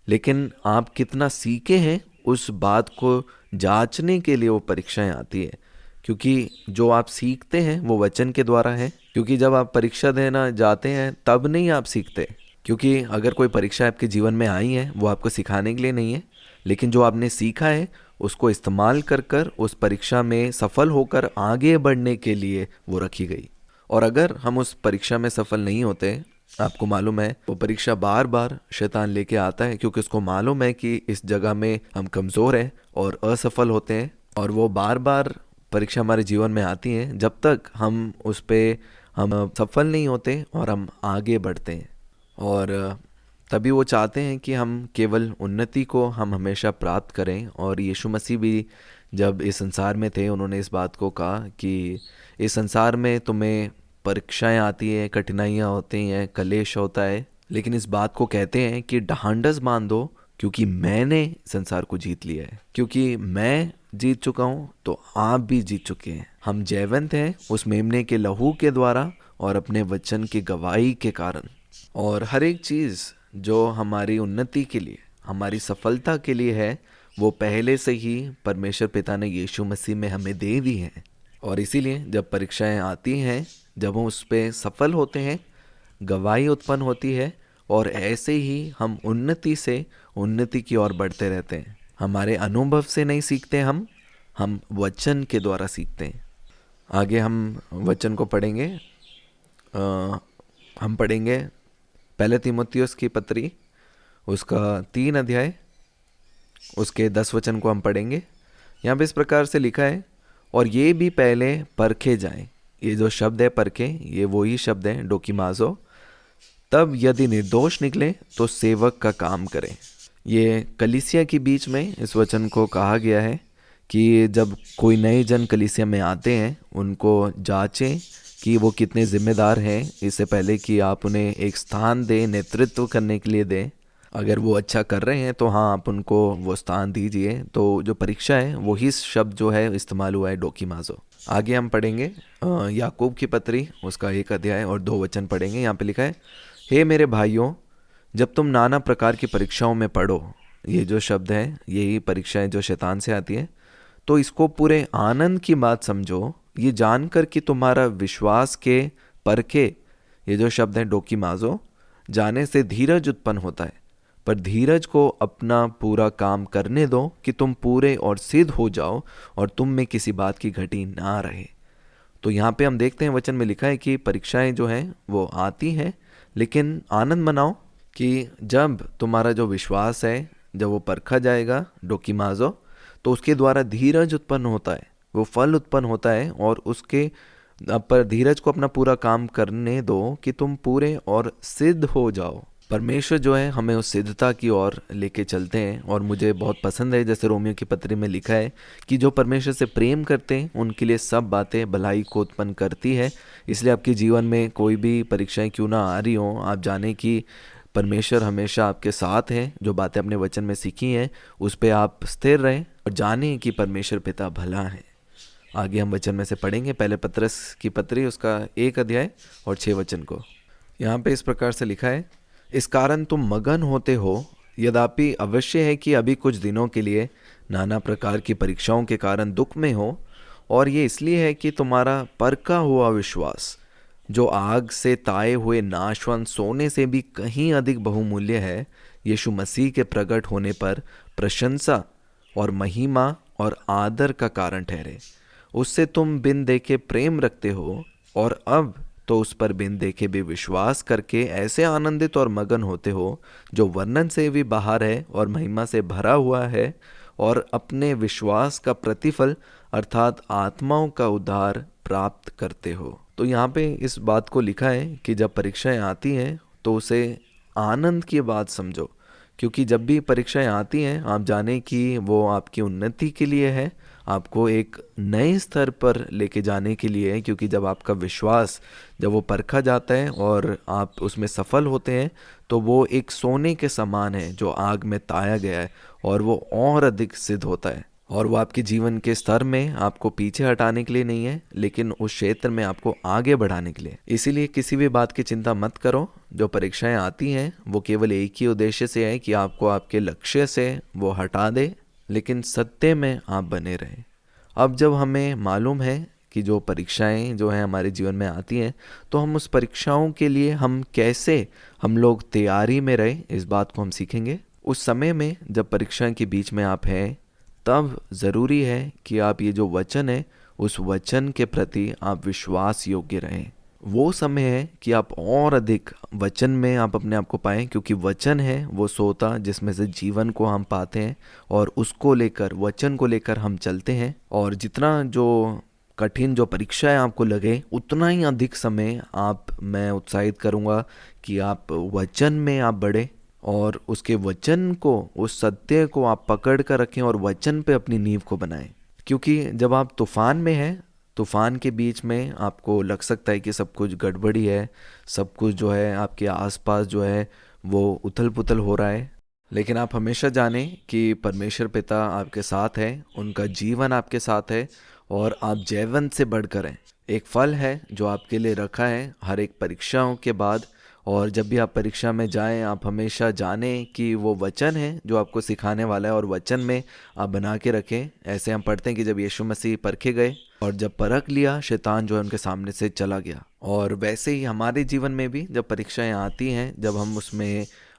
Speaker 1: लेकिन आप कितना सीखे हैं उस बात को जांचने के लिए वो परीक्षाएं आती है। क्योंकि जो आप सीखते हैं वो वचन के द्वारा है। क्योंकि जब आप परीक्षा देना जाते हैं तब नहीं आप सीखते, क्योंकि अगर कोई परीक्षा आपके जीवन में आई है वो आपको सिखाने के लिए नहीं है, लेकिन जो आपने सीखा है उसको इस्तेमाल कर कर उस परीक्षा में सफल होकर आगे बढ़ने के लिए वो रखी गई। और अगर हम उस परीक्षा में सफल नहीं होते, आपको मालूम है वो परीक्षा बार बार शैतान लेके आता है, क्योंकि उसको मालूम है कि इस जगह में हम कमज़ोर हैं और असफल होते हैं। और वो बार बार परीक्षा हमारे जीवन में आती हैं जब तक हम उस पे हम सफल नहीं होते और हम आगे बढ़ते हैं। और तभी वो चाहते हैं कि हम केवल उन्नति को हम हमेशा प्राप्त करें। और यीशु मसीह भी जब इस संसार में थे उन्होंने इस बात को कहा कि इस संसार में तुम्हें परीक्षाएं आती हैं, कठिनाइयाँ होती हैं, कलेश होता है, लेकिन इस बात को कहते हैं कि ढांढस बांध दो, क्योंकि मैंने संसार को जीत लिया है। क्योंकि मैं जीत चुका हूँ तो आप भी जीत चुके हैं। हम जयवंत हैं उस मेमने के लहू के द्वारा और अपने वचन की गवाही के कारण। और हर एक चीज़ जो हमारी उन्नति के लिए, हमारी सफलता के लिए है, वो पहले से ही परमेश्वर पिता ने यीशु मसीह में हमें दे दी है। और इसीलिए जब परीक्षाएं आती हैं, जब हम उस पर सफल होते हैं, गवाही उत्पन्न होती है और ऐसे ही हम उन्नति से उन्नति की ओर बढ़ते रहते हैं। हमारे अनुभव से नहीं सीखते, हम वचन के द्वारा सीखते हैं। आगे हम वचन को पढ़ेंगे। हम पढ़ेंगे पहले तीमुथियुस की पत्री, उसका 3 अध्याय, उसके 10 वचन को हम पढ़ेंगे। यहाँ पे इस प्रकार से लिखा है, और ये भी पहले परखे जाएं। ये जो शब्द है परखे, ये वही शब्द है डोकिमाजो। तब यदि निर्दोष निकले तो सेवक का काम करें। ये कलीसिया के बीच में इस वचन को कहा गया है कि जब कोई नए जन कलीसिया में आते हैं उनको जांचें कि वो कितने जिम्मेदार हैं, इससे पहले कि आप उन्हें एक स्थान दें, नेतृत्व करने के लिए दें। अगर वो अच्छा कर रहे हैं तो हाँ, आप उनको वो स्थान दीजिए। तो जो परीक्षा है वही शब्द जो है इस्तेमाल हुआ है डोकिमाजो। आगे हम पढ़ेंगे याकूब की पत्री, उसका 1 अध्याय और 2 वचन पढ़ेंगे। यहाँ पे लिखा है, हे मेरे भाइयों, जब तुम नाना प्रकार की परीक्षाओं में पढ़ो, ये जो शब्द है यही परीक्षाएं जो शैतान से आती है, तो इसको पूरे आनंद की बात समझो, ये जानकर कि तुम्हारा विश्वास के परखे, ये जो शब्द है डोकिमाजो, जाने से धीरज उत्पन्न होता है। पर धीरज को अपना पूरा काम करने दो कि तुम पूरे और सिद्ध हो जाओ और तुम में किसी बात की घटी ना रहे। तो यहाँ पे हम देखते हैं वचन में लिखा है कि परीक्षाएं जो हैं वो आती हैं, लेकिन आनंद मनाओ कि जब तुम्हारा जो विश्वास है जब वो परखा जाएगा डोकिमाजो, तो उसके द्वारा धीरज उत्पन्न होता है, वो फल उत्पन्न होता है। और उसके पर धीरज को अपना पूरा काम करने दो कि तुम पूरे और सिद्ध हो जाओ। परमेश्वर जो है हमें उस सिद्धता की ओर लेके चलते हैं। और मुझे बहुत पसंद है जैसे रोमियो की पत्री में लिखा है कि जो परमेश्वर से प्रेम करते हैं उनके लिए सब बातें भलाई को उत्पन्न करती है। इसलिए आपके जीवन में कोई भी परीक्षाएं क्यों ना आ रही हों, आप जाने कि परमेश्वर हमेशा आपके साथ है। जो बातें अपने वचन में सीखी हैं उस पर आप स्थिर रहें और जानें कि परमेश्वर पिता भला है। आगे हम वचन में से पढ़ेंगे पहले पत्रस की पत्री, उसका 1 अध्याय और 6 वचन को। यहाँ पे इस प्रकार से लिखा है, इस कारण तुम मगन होते हो, यद्यपि अवश्य है कि अभी कुछ दिनों के लिए नाना प्रकार की परीक्षाओं के कारण दुख में हो, और ये इसलिए है कि तुम्हारा परखा हुआ विश्वास, जो आग से ताए हुए नाशवंत सोने से भी कहीं अधिक बहुमूल्य है, यीशु मसीह के प्रकट होने पर प्रशंसा और महिमा और आदर का कारण ठहरे। उससे तुम बिन देखे प्रेम रखते हो, और अब तो उस पर बिन देखे भी विश्वास करके ऐसे आनंदित और मगन होते हो, जो वर्णन से भी बाहर है और महिमा से भरा हुआ है, और अपने विश्वास का प्रतिफल अर्थात आत्माओं का उद्धार प्राप्त करते हो। तो यहाँ पे इस बात को लिखा है कि जब परीक्षाएं आती हैं तो उसे आनंद की बात समझो, क्योंकि जब भी परीक्षाएं आती हैं आप जाने कि वो आपकी उन्नति के लिए है, आपको एक नए स्तर पर लेके जाने के लिए है, क्योंकि जब आपका विश्वास जब वो परखा जाता है और आप उसमें सफल होते हैं तो वो एक सोने के समान है जो आग में ताया गया है, और वो और अधिक सिद्ध होता है। और वो आपके जीवन के स्तर में आपको पीछे हटाने के लिए नहीं है, लेकिन उस क्षेत्र में आपको आगे बढ़ाने के लिए। इसीलिए किसी भी बात की चिंता मत करो। जो परीक्षाएं आती हैं वो केवल एक ही उद्देश्य से है कि आपको आपके लक्ष्य से वो हटा दे, लेकिन सत्य में आप बने रहें। अब जब हमें मालूम है कि जो परीक्षाएं जो हैं हमारे जीवन में आती हैं, तो हम उस परीक्षाओं के लिए हम लोग तैयारी में रहे, इस बात को हम सीखेंगे। उस समय में जब परीक्षा के बीच में आप हैं, तब ज़रूरी है कि आप ये जो वचन है उस वचन के प्रति आप विश्वास योग्य रहें। वो समय है कि आप और अधिक वचन में आप अपने आप को पाएं, क्योंकि वचन है वो सोता जिसमें से जीवन को हम पाते हैं, और उसको लेकर, वचन को लेकर हम चलते हैं। और जितना जो कठिन जो परीक्षाएं आपको लगे, उतना ही अधिक समय मैं उत्साहित करूँगा कि आप वचन में आप बढ़े और उसके वचन को, उस सत्य को आप पकड़ कर रखें और वचन पे अपनी नींव को बनाएं। क्योंकि जब आप तूफान में हैं, तूफान के बीच में आपको लग सकता है कि सब कुछ गड़बड़ी है, सब कुछ जो है आपके आसपास जो है वो उथल पुथल हो रहा है, लेकिन आप हमेशा जानें कि परमेश्वर पिता आपके साथ है, उनका जीवन आपके साथ है, और आप जयवंत से बढ़कर हैं। एक फल है जो आपके लिए रखा है हर एक परीक्षाओं के बाद। और जब भी आप परीक्षा में जाएं, आप हमेशा जानें कि वो वचन है जो आपको सिखाने वाला है, और वचन में आप बना के रखें। ऐसे हम पढ़ते हैं कि जब यीशु मसीह परखे गए और जब परख लिया, शैतान जो है उनके सामने से चला गया। और वैसे ही हमारे जीवन में भी जब परीक्षाएं आती हैं, जब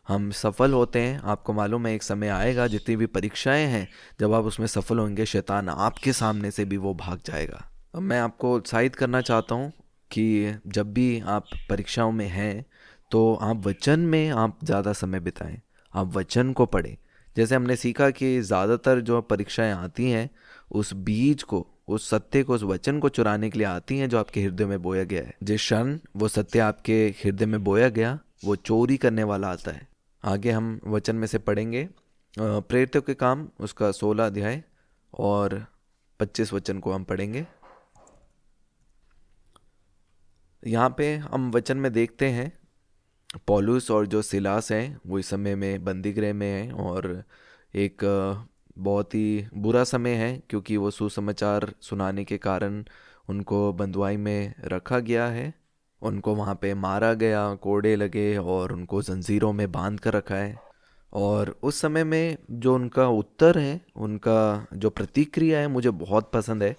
Speaker 1: हम सफल होते हैं, आपको मालूम है एक समय आएगा, जितनी भी परीक्षाएं हैं जब आप उसमें सफल होंगे, शैतान आपके सामने से भी वो भाग जाएगा। अब मैं आपको उत्साहित करना चाहता हूँ कि जब भी आप परीक्षाओं में हैं तो आप वचन में आप ज़्यादा समय बिताएं, आप वचन को पढ़ें। जैसे हमने सीखा कि ज़्यादातर जो परीक्षाएं आती हैं उस बीज को, उस सत्य को, उस वचन को चुराने के लिए आती हैं जो आपके हृदय में बोया गया है। जिस क्षण वो सत्य आपके हृदय में बोया गया, वो चोरी करने वाला आता है। आगे हम वचन में से पढ़ेंगे प्रेरितों के काम उसका 16 अध्याय और 25 वचन को हम पढ़ेंगे। यहाँ पे हम वचन में देखते हैं पौलुस और जो सिलास हैं वो इस समय में बंदीगृह में हैं, और एक बहुत ही बुरा समय है, क्योंकि वो सुसमाचार सुनाने के कारण उनको बंधुआई में रखा गया है। उनको वहाँ पे मारा गया, कोड़े लगे और उनको जंजीरों में बांध कर रखा है। और उस समय में जो उनका उत्तर है, उनका जो प्रतिक्रिया है, मुझे बहुत पसंद है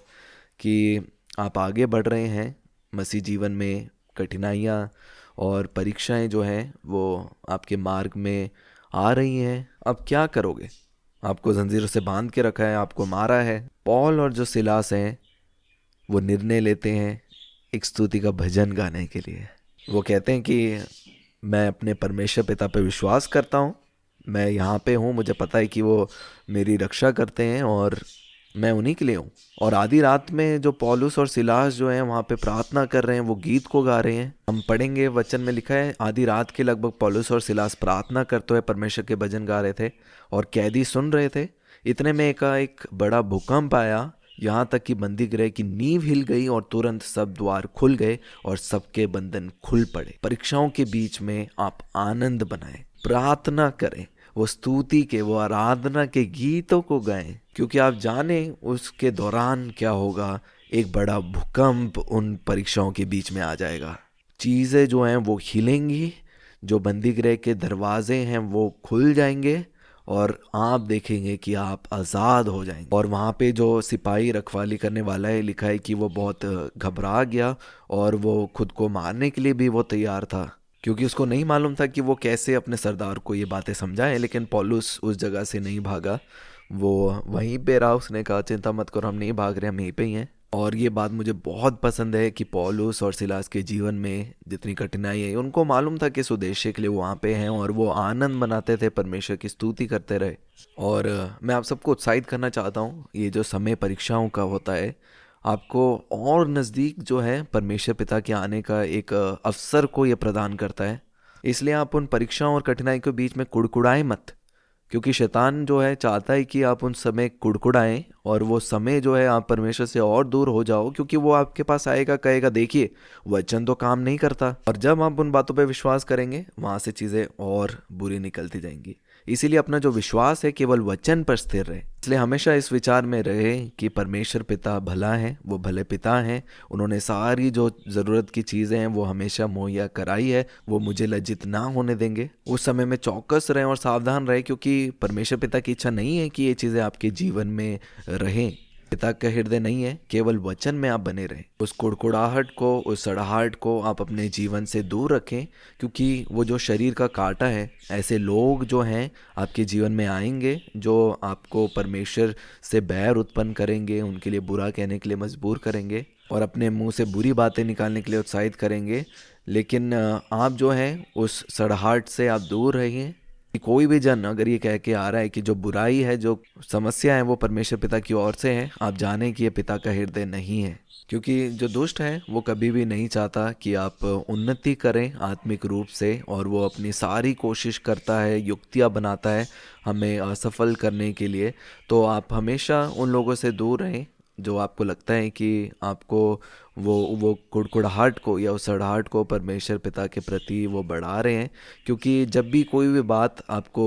Speaker 1: कि आप आगे बढ़ रहे हैं मसीह जीवन में। कठिनाइयाँ और परीक्षाएं जो हैं वो आपके मार्ग में आ रही हैं, अब क्या करोगे? आपको जंजीरों से बांध के रखा है, आपको मारा है। पौल और जो सिलास हैं वो निर्णय लेते हैं एक स्तुति का भजन गाने के लिए। वो कहते हैं कि मैं अपने परमेश्वर पिता पे विश्वास करता हूँ, मैं यहाँ पे हूँ, मुझे पता है कि वो मेरी रक्षा करते हैं और मैं उन्हीं के लिए हूँ। और आधी रात में जो पौलुस और सिलास जो हैं वहाँ पे प्रार्थना कर रहे हैं, वो गीत को गा रहे हैं। हम पढ़ेंगे, वचन में लिखा है आधी रात के लगभग पौलुस और सिलास प्रार्थना करते हुए परमेश्वर के भजन गा रहे थे और कैदी सुन रहे थे। इतने में एक बड़ा भूकंप आया, यहाँ तक कि बंदीगृह की नींव हिल गई और तुरंत सब द्वार खुल गए और सबके बंधन खुल पड़े। परीक्षाओं के बीच में आप आनंद बनाएं, प्रार्थना करें, वो स्तुति के, वो आराधना के गीतों को गाएं, क्योंकि आप जाने उसके दौरान क्या होगा। एक बड़ा भूकंप उन परीक्षाओं के बीच में आ जाएगा। चीज़ें जो हैं वो हिलेंगी, जो बंदीगृह के दरवाजे हैं वो खुल जाएंगे और आप देखेंगे कि आप आज़ाद हो जाएंगे। और वहाँ पे जो सिपाही रखवाली करने वाला है, लिखा है कि वो बहुत घबरा गया और वो खुद को मारने के लिए भी वो तैयार था, क्योंकि उसको नहीं मालूम था कि वो कैसे अपने सरदार को ये बातें समझाए। लेकिन पौलुस उस जगह से नहीं भागा, वो वहीं पे रहा। उसने कहा चिंता मत करो, हम नहीं भाग रहे, हम यहीं पे ही हैं। और ये बात मुझे बहुत पसंद है कि पौलुस और सिलास के जीवन में जितनी कठिनाई है, उनको मालूम था किस उद्देश्य के लिए वो वहाँ पे हैं, और वो आनंद मनाते थे, परमेश्वर की स्तुति करते रहे। और मैं आप सबको उत्साहित करना चाहता हूँ, ये जो समय परीक्षाओं का होता है, आपको और नज़दीक जो है परमेश्वर पिता के आने का एक अवसर को ये प्रदान करता है। इसलिए आप उन परीक्षाओं और कठिनाई के बीच में कुड़कुड़ाए मत, क्योंकि शैतान जो है चाहता है कि आप उन समय कुड़कुड़ाएं और वो समय जो है आप परमेश्वर से और दूर हो जाओ, क्योंकि वो आपके पास आएगा, कहेगा देखिए वचन तो काम नहीं करता। और जब आप उन बातों पे विश्वास करेंगे वहाँ से चीज़ें और बुरी निकलती जाएंगी। इसीलिए अपना जो विश्वास है केवल वचन पर स्थिर रहे। इसलिए हमेशा इस विचार में रहे कि परमेश्वर पिता भला है, वो भले पिता हैं। उन्होंने सारी जो ज़रूरत की चीज़ें हैं वो हमेशा मुहैया कराई है, वो मुझे लज्जित ना होने देंगे। उस समय में चौकस रहें और सावधान रहें, क्योंकि परमेश्वर पिता की इच्छा नहीं है कि ये चीज़ें आपके जीवन में रहें। पिता का हृदय नहीं है, केवल वचन में आप बने रहें। उस कुड़कुड़ाहट को, उस सड़ाहट को आप अपने जीवन से दूर रखें, क्योंकि वो जो शरीर का कांटा है, ऐसे लोग जो हैं आपके जीवन में आएंगे जो आपको परमेश्वर से बैर उत्पन्न करेंगे, उनके लिए बुरा कहने के लिए मजबूर करेंगे और अपने मुंह से बुरी बातें निकालने के लिए उत्साहित करेंगे। लेकिन आप जो हैं उस सड़ाहट से आप दूर रहिए। कोई भी जन अगर ये कह के आ रहा है कि जो बुराई है, जो समस्या है वो परमेश्वर पिता की ओर से है, आप जानें कि ये पिता का हृदय नहीं है। क्योंकि जो दुष्ट है वो कभी भी नहीं चाहता कि आप उन्नति करें आत्मिक रूप से, और वो अपनी सारी कोशिश करता है, युक्तियाँ बनाता है हमें असफल करने के लिए। तो आप हमेशा उन लोगों से दूर रहें जो आपको लगता है कि आपको वो कुड़कुड़ाहट को या उस सड़ाहट को परमेश्वर पिता के प्रति वो बढ़ा रहे हैं। क्योंकि जब भी कोई भी बात आपको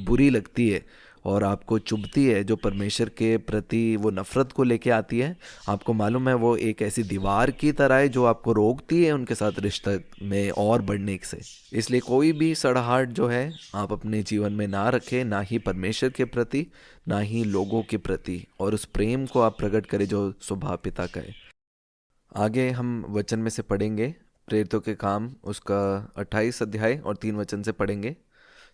Speaker 1: बुरी लगती है और आपको चुभती है, जो परमेश्वर के प्रति वो नफ़रत को लेके आती है, आपको मालूम है वो एक ऐसी दीवार की तरह है जो आपको रोकती है उनके साथ रिश्ते में और बढ़ने से। इसलिए कोई भी सड़ाहट जो है आप अपने जीवन में ना रखें, ना ही परमेश्वर के प्रति, ना ही लोगों के प्रति, और उस प्रेम को आप प्रकट करें जो स्वभाव पिता का है। आगे हम वचन में से पढ़ेंगे प्रेरितों के काम उसका 28 अध्याय और 3 वचन से पढ़ेंगे।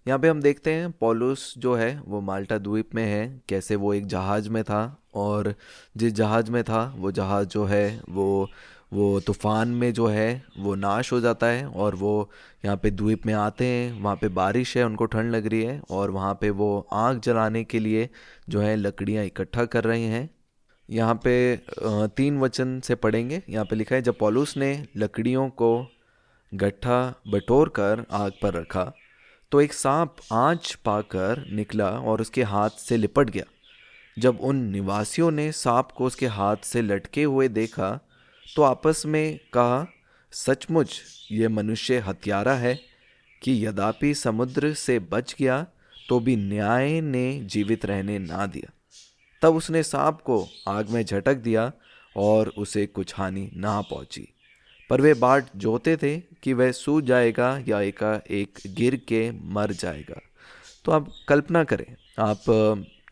Speaker 1: यहाँ पे हम देखते हैं पौलुस जो है वो माल्टा द्वीप में है, कैसे वो एक जहाज़ में था, और जिस जहाज़ में था वो जहाज़ जो है वो तूफ़ान में जो है वो नाश हो जाता है। और वो यहाँ पे द्वीप में आते हैं, वहाँ पे बारिश है, उनको ठंड लग रही है, और वहाँ पे वो आग जलाने के लिए जो है लकड़ियाँ इकट्ठा कर रहे हैं। यहाँ पे 3 वचन से पढ़ेंगे। यहाँ पे लिखा है, जब पौलुस ने लकड़ियों को गट्ठा बटोर कर आग पर रखा तो एक सांप आँच पाकर निकला और उसके हाथ से लिपट गया। जब उन निवासियों ने सांप को उसके हाथ से लटके हुए देखा तो आपस में कहा, सचमुच ये मनुष्य हत्यारा है कि यद्यपि समुद्र से बच गया तो भी न्याय ने जीवित रहने ना दिया। तब उसने सांप को आग में झटक दिया और उसे कुछ हानि ना पहुंची। पर वे बाट जोते थे कि वह सूझ जाएगा या एकाएक गिर के मर जाएगा। तो आप कल्पना करें, आप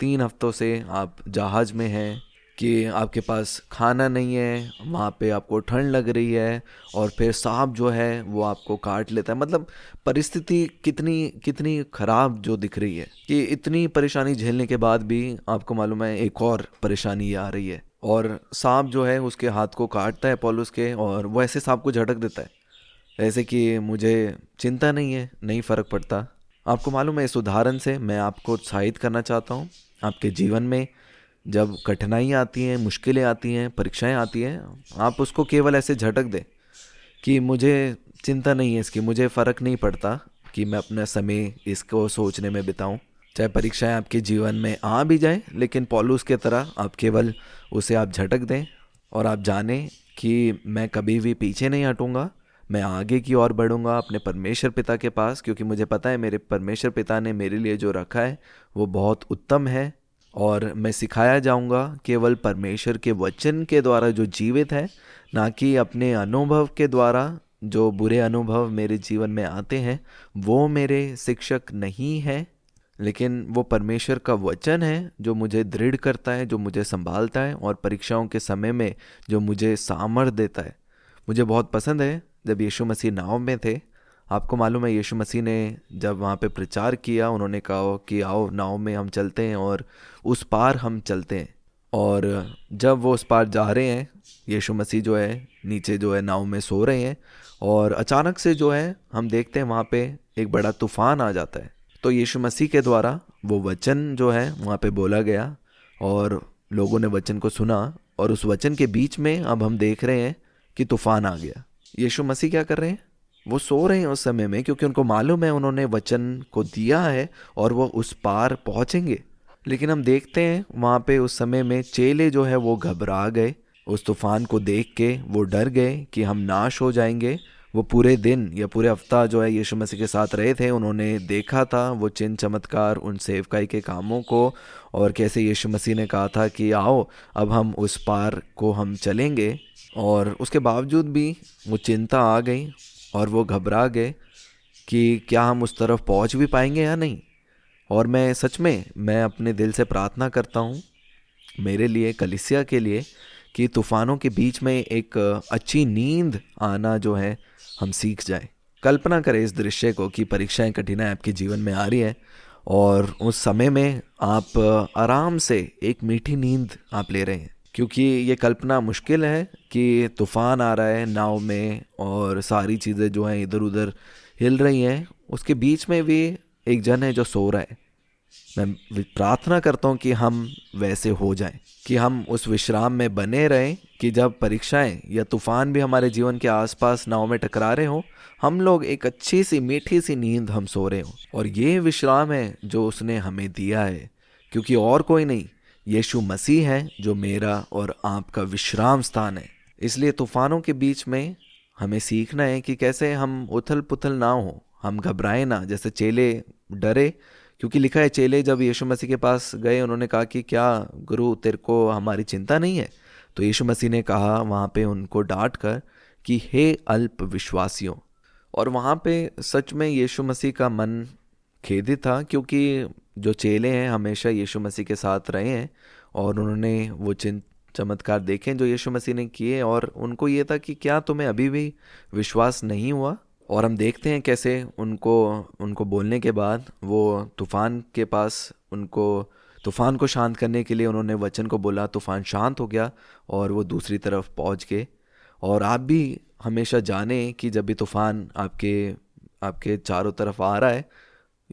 Speaker 1: 3 हफ्तों से आप जहाज़ में हैं कि आपके पास खाना नहीं है, वहाँ पे आपको ठंड लग रही है, और फिर सांप जो है वो आपको काट लेता है। मतलब परिस्थिति कितनी कितनी ख़राब जो दिख रही है कि इतनी परेशानी झेलने के बाद भी आपको मालूम है एक और परेशानी आ रही है, और सांप जो है उसके हाथ को काटता है पौलुस के, और वो ऐसे सांप को झटक देता है ऐसे कि मुझे चिंता नहीं है, नहीं फ़र्क पड़ता। आपको मालूम है इस उदाहरण से मैं आपको उत्साहित करना चाहता हूँ, आपके जीवन में जब कठिनाइयाँ आती हैं, मुश्किलें आती हैं, परीक्षाएं आती हैं, आप उसको केवल ऐसे झटक दें कि मुझे चिंता नहीं है इसकी, मुझे फ़र्क नहीं पड़ता कि मैं अपना समय इसको सोचने में बिताऊं। चाहे परीक्षाएं आपके जीवन में आ भी जाएं, लेकिन पौलुस के तरह आप केवल उसे आप झटक दें और आप जानें कि मैं कभी भी पीछे नहीं हटूंगा, मैं आगे की ओर बढ़ूंगा अपने परमेश्वर पिता के पास, क्योंकि मुझे पता है मेरे परमेश्वर पिता ने मेरे लिए जो रखा है वो बहुत उत्तम है। और मैं सिखाया जाऊंगा केवल परमेश्वर के वचन के द्वारा जो जीवित है, ना कि अपने अनुभव के द्वारा। जो बुरे अनुभव मेरे जीवन में आते हैं वो मेरे शिक्षक नहीं है, लेकिन वो परमेश्वर का वचन है जो मुझे दृढ़ करता है, जो मुझे संभालता है, और परीक्षाओं के समय में जो मुझे सामर्थ देता है। मुझे बहुत पसंद है जब यीशु मसीह नाव में थे। आपको मालूम है यीशु मसीह ने जब वहाँ पे प्रचार किया, उन्होंने कहा कि आओ नाव में हम चलते हैं और उस पार हम चलते हैं। और जब वो उस पार जा रहे हैं, यीशु मसीह जो है नीचे जो है नाव में सो रहे हैं, और अचानक से जो है हम देखते हैं वहाँ पे एक बड़ा तूफान आ जाता है। तो यीशु मसीह के द्वारा वो वचन जो है वहाँ पे बोला गया और लोगों ने वचन को सुना, और उस वचन के बीच में अब हम देख रहे हैं कि तूफान आ गया। यीशु मसीह क्या कर रहे हैं? वो सो रहे हैं उस समय में, क्योंकि उनको मालूम है उन्होंने वचन को दिया है और वो उस पार पहुंचेंगे। लेकिन हम देखते हैं वहाँ पे उस समय में चेले जो है वो घबरा गए, उस तूफान को देख के वो डर गए कि हम नाश हो जाएंगे। वो पूरे दिन या पूरे हफ्ता जो है यीशु मसीह के साथ रहे थे, उन्होंने देखा था वो चिन्ह चमत्कार, उन सेवकाई के कामों को, और कैसे यीशु मसीह ने कहा था कि आओ अब हम उस पार को हम चलेंगे। और उसके बावजूद भी वो चिंता आ गई और वो घबरा गए कि क्या हम उस तरफ पहुंच भी पाएंगे या नहीं। और मैं सच में मैं अपने दिल से प्रार्थना करता हूँ मेरे लिए, कलीसिया के लिए, कि तूफ़ानों के बीच में एक अच्छी नींद आना जो है हम सीख जाए। कल्पना करें इस दृश्य को कि परीक्षाएं, कठिनाई आपके जीवन में आ रही है और उस समय में आप आराम से एक मीठी नींद आप ले रहे हैं। क्योंकि ये कल्पना मुश्किल है कि तूफ़ान आ रहा है नाव में और सारी चीज़ें जो हैं इधर उधर हिल रही हैं, उसके बीच में भी एक जन है जो सो रहा है। मैं प्रार्थना करता हूँ कि हम वैसे हो जाएं, कि हम उस विश्राम में बने रहें कि जब परीक्षाएं या तूफान भी हमारे जीवन के आसपास नाव में टकरा रहे हों, हम लोग एक अच्छी सी मीठी सी नींद हम सो रहे हों। और ये विश्राम है जो उसने हमें दिया है, क्योंकि और कोई नहीं, यीशु मसीह है जो मेरा और आपका विश्राम स्थान है। इसलिए तूफानों के बीच में हमें सीखना है कि कैसे हम उथल पुथल ना हो, हम घबराएं ना, जैसे चेले डरे। क्योंकि लिखा है चेले जब यीशु मसीह के पास गए, उन्होंने कहा कि क्या गुरु तेरे को हमारी चिंता नहीं है? तो यीशु मसीह ने कहा वहाँ पे उनको डांट कर कि हे अल्प विश्वासियों। और वहाँ पे सच में यीशु मसीह का मन खेदित था, क्योंकि जो चेले हैं हमेशा यीशु मसीह के साथ रहे हैं और उन्होंने वो चिन्ह चमत्कार देखे जो यीशु मसीह ने किए, और उनको ये था कि क्या तुम्हें अभी भी विश्वास नहीं हुआ? और हम देखते हैं कैसे उनको बोलने के बाद वो तूफ़ान के पास, उनको तूफ़ान को शांत करने के लिए उन्होंने वचन को बोला, तूफ़ान शांत हो गया और वो दूसरी तरफ पहुंच गए। और आप भी हमेशा जानें कि जब भी तूफ़ान आपके आपके चारों तरफ आ रहा है,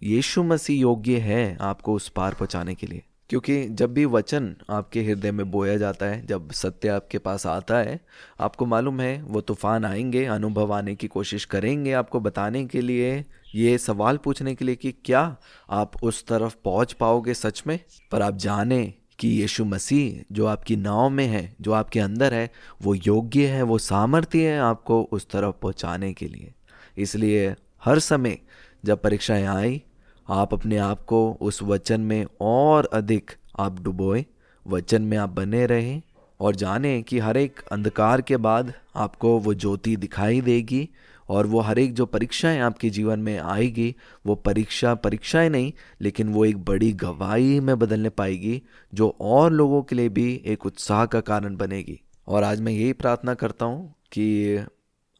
Speaker 1: यीशु मसीह योग्य है आपको उस पार पहुंचाने के लिए। क्योंकि जब भी वचन आपके हृदय में बोया जाता है, जब सत्य आपके पास आता है, आपको मालूम है वो तूफान आएंगे, अनुभव आने की कोशिश करेंगे आपको बताने के लिए, ये सवाल पूछने के लिए कि क्या आप उस तरफ पहुंच पाओगे सच में। पर आप जाने कि यीशु मसीह जो आपकी नाव में है, जो आपके अंदर है, वो योग्य है, वो सामर्थ्य है आपको उस तरफ पहुंचाने के लिए। इसलिए हर समय जब परीक्षाएं आई, आप अपने आप को उस वचन में और अधिक आप डुबोए, वचन में आप बने रहें और जानें कि हर एक अंधकार के बाद आपको वो ज्योति दिखाई देगी। और वो हर एक जो परीक्षाएं आपके जीवन में आएगी, वो परीक्षाएं नहीं, लेकिन वो एक बड़ी गवाही में बदलने पाएगी, जो और लोगों के लिए भी एक उत्साह का कारण बनेगी। और आज मैं यही प्रार्थना करता हूँ कि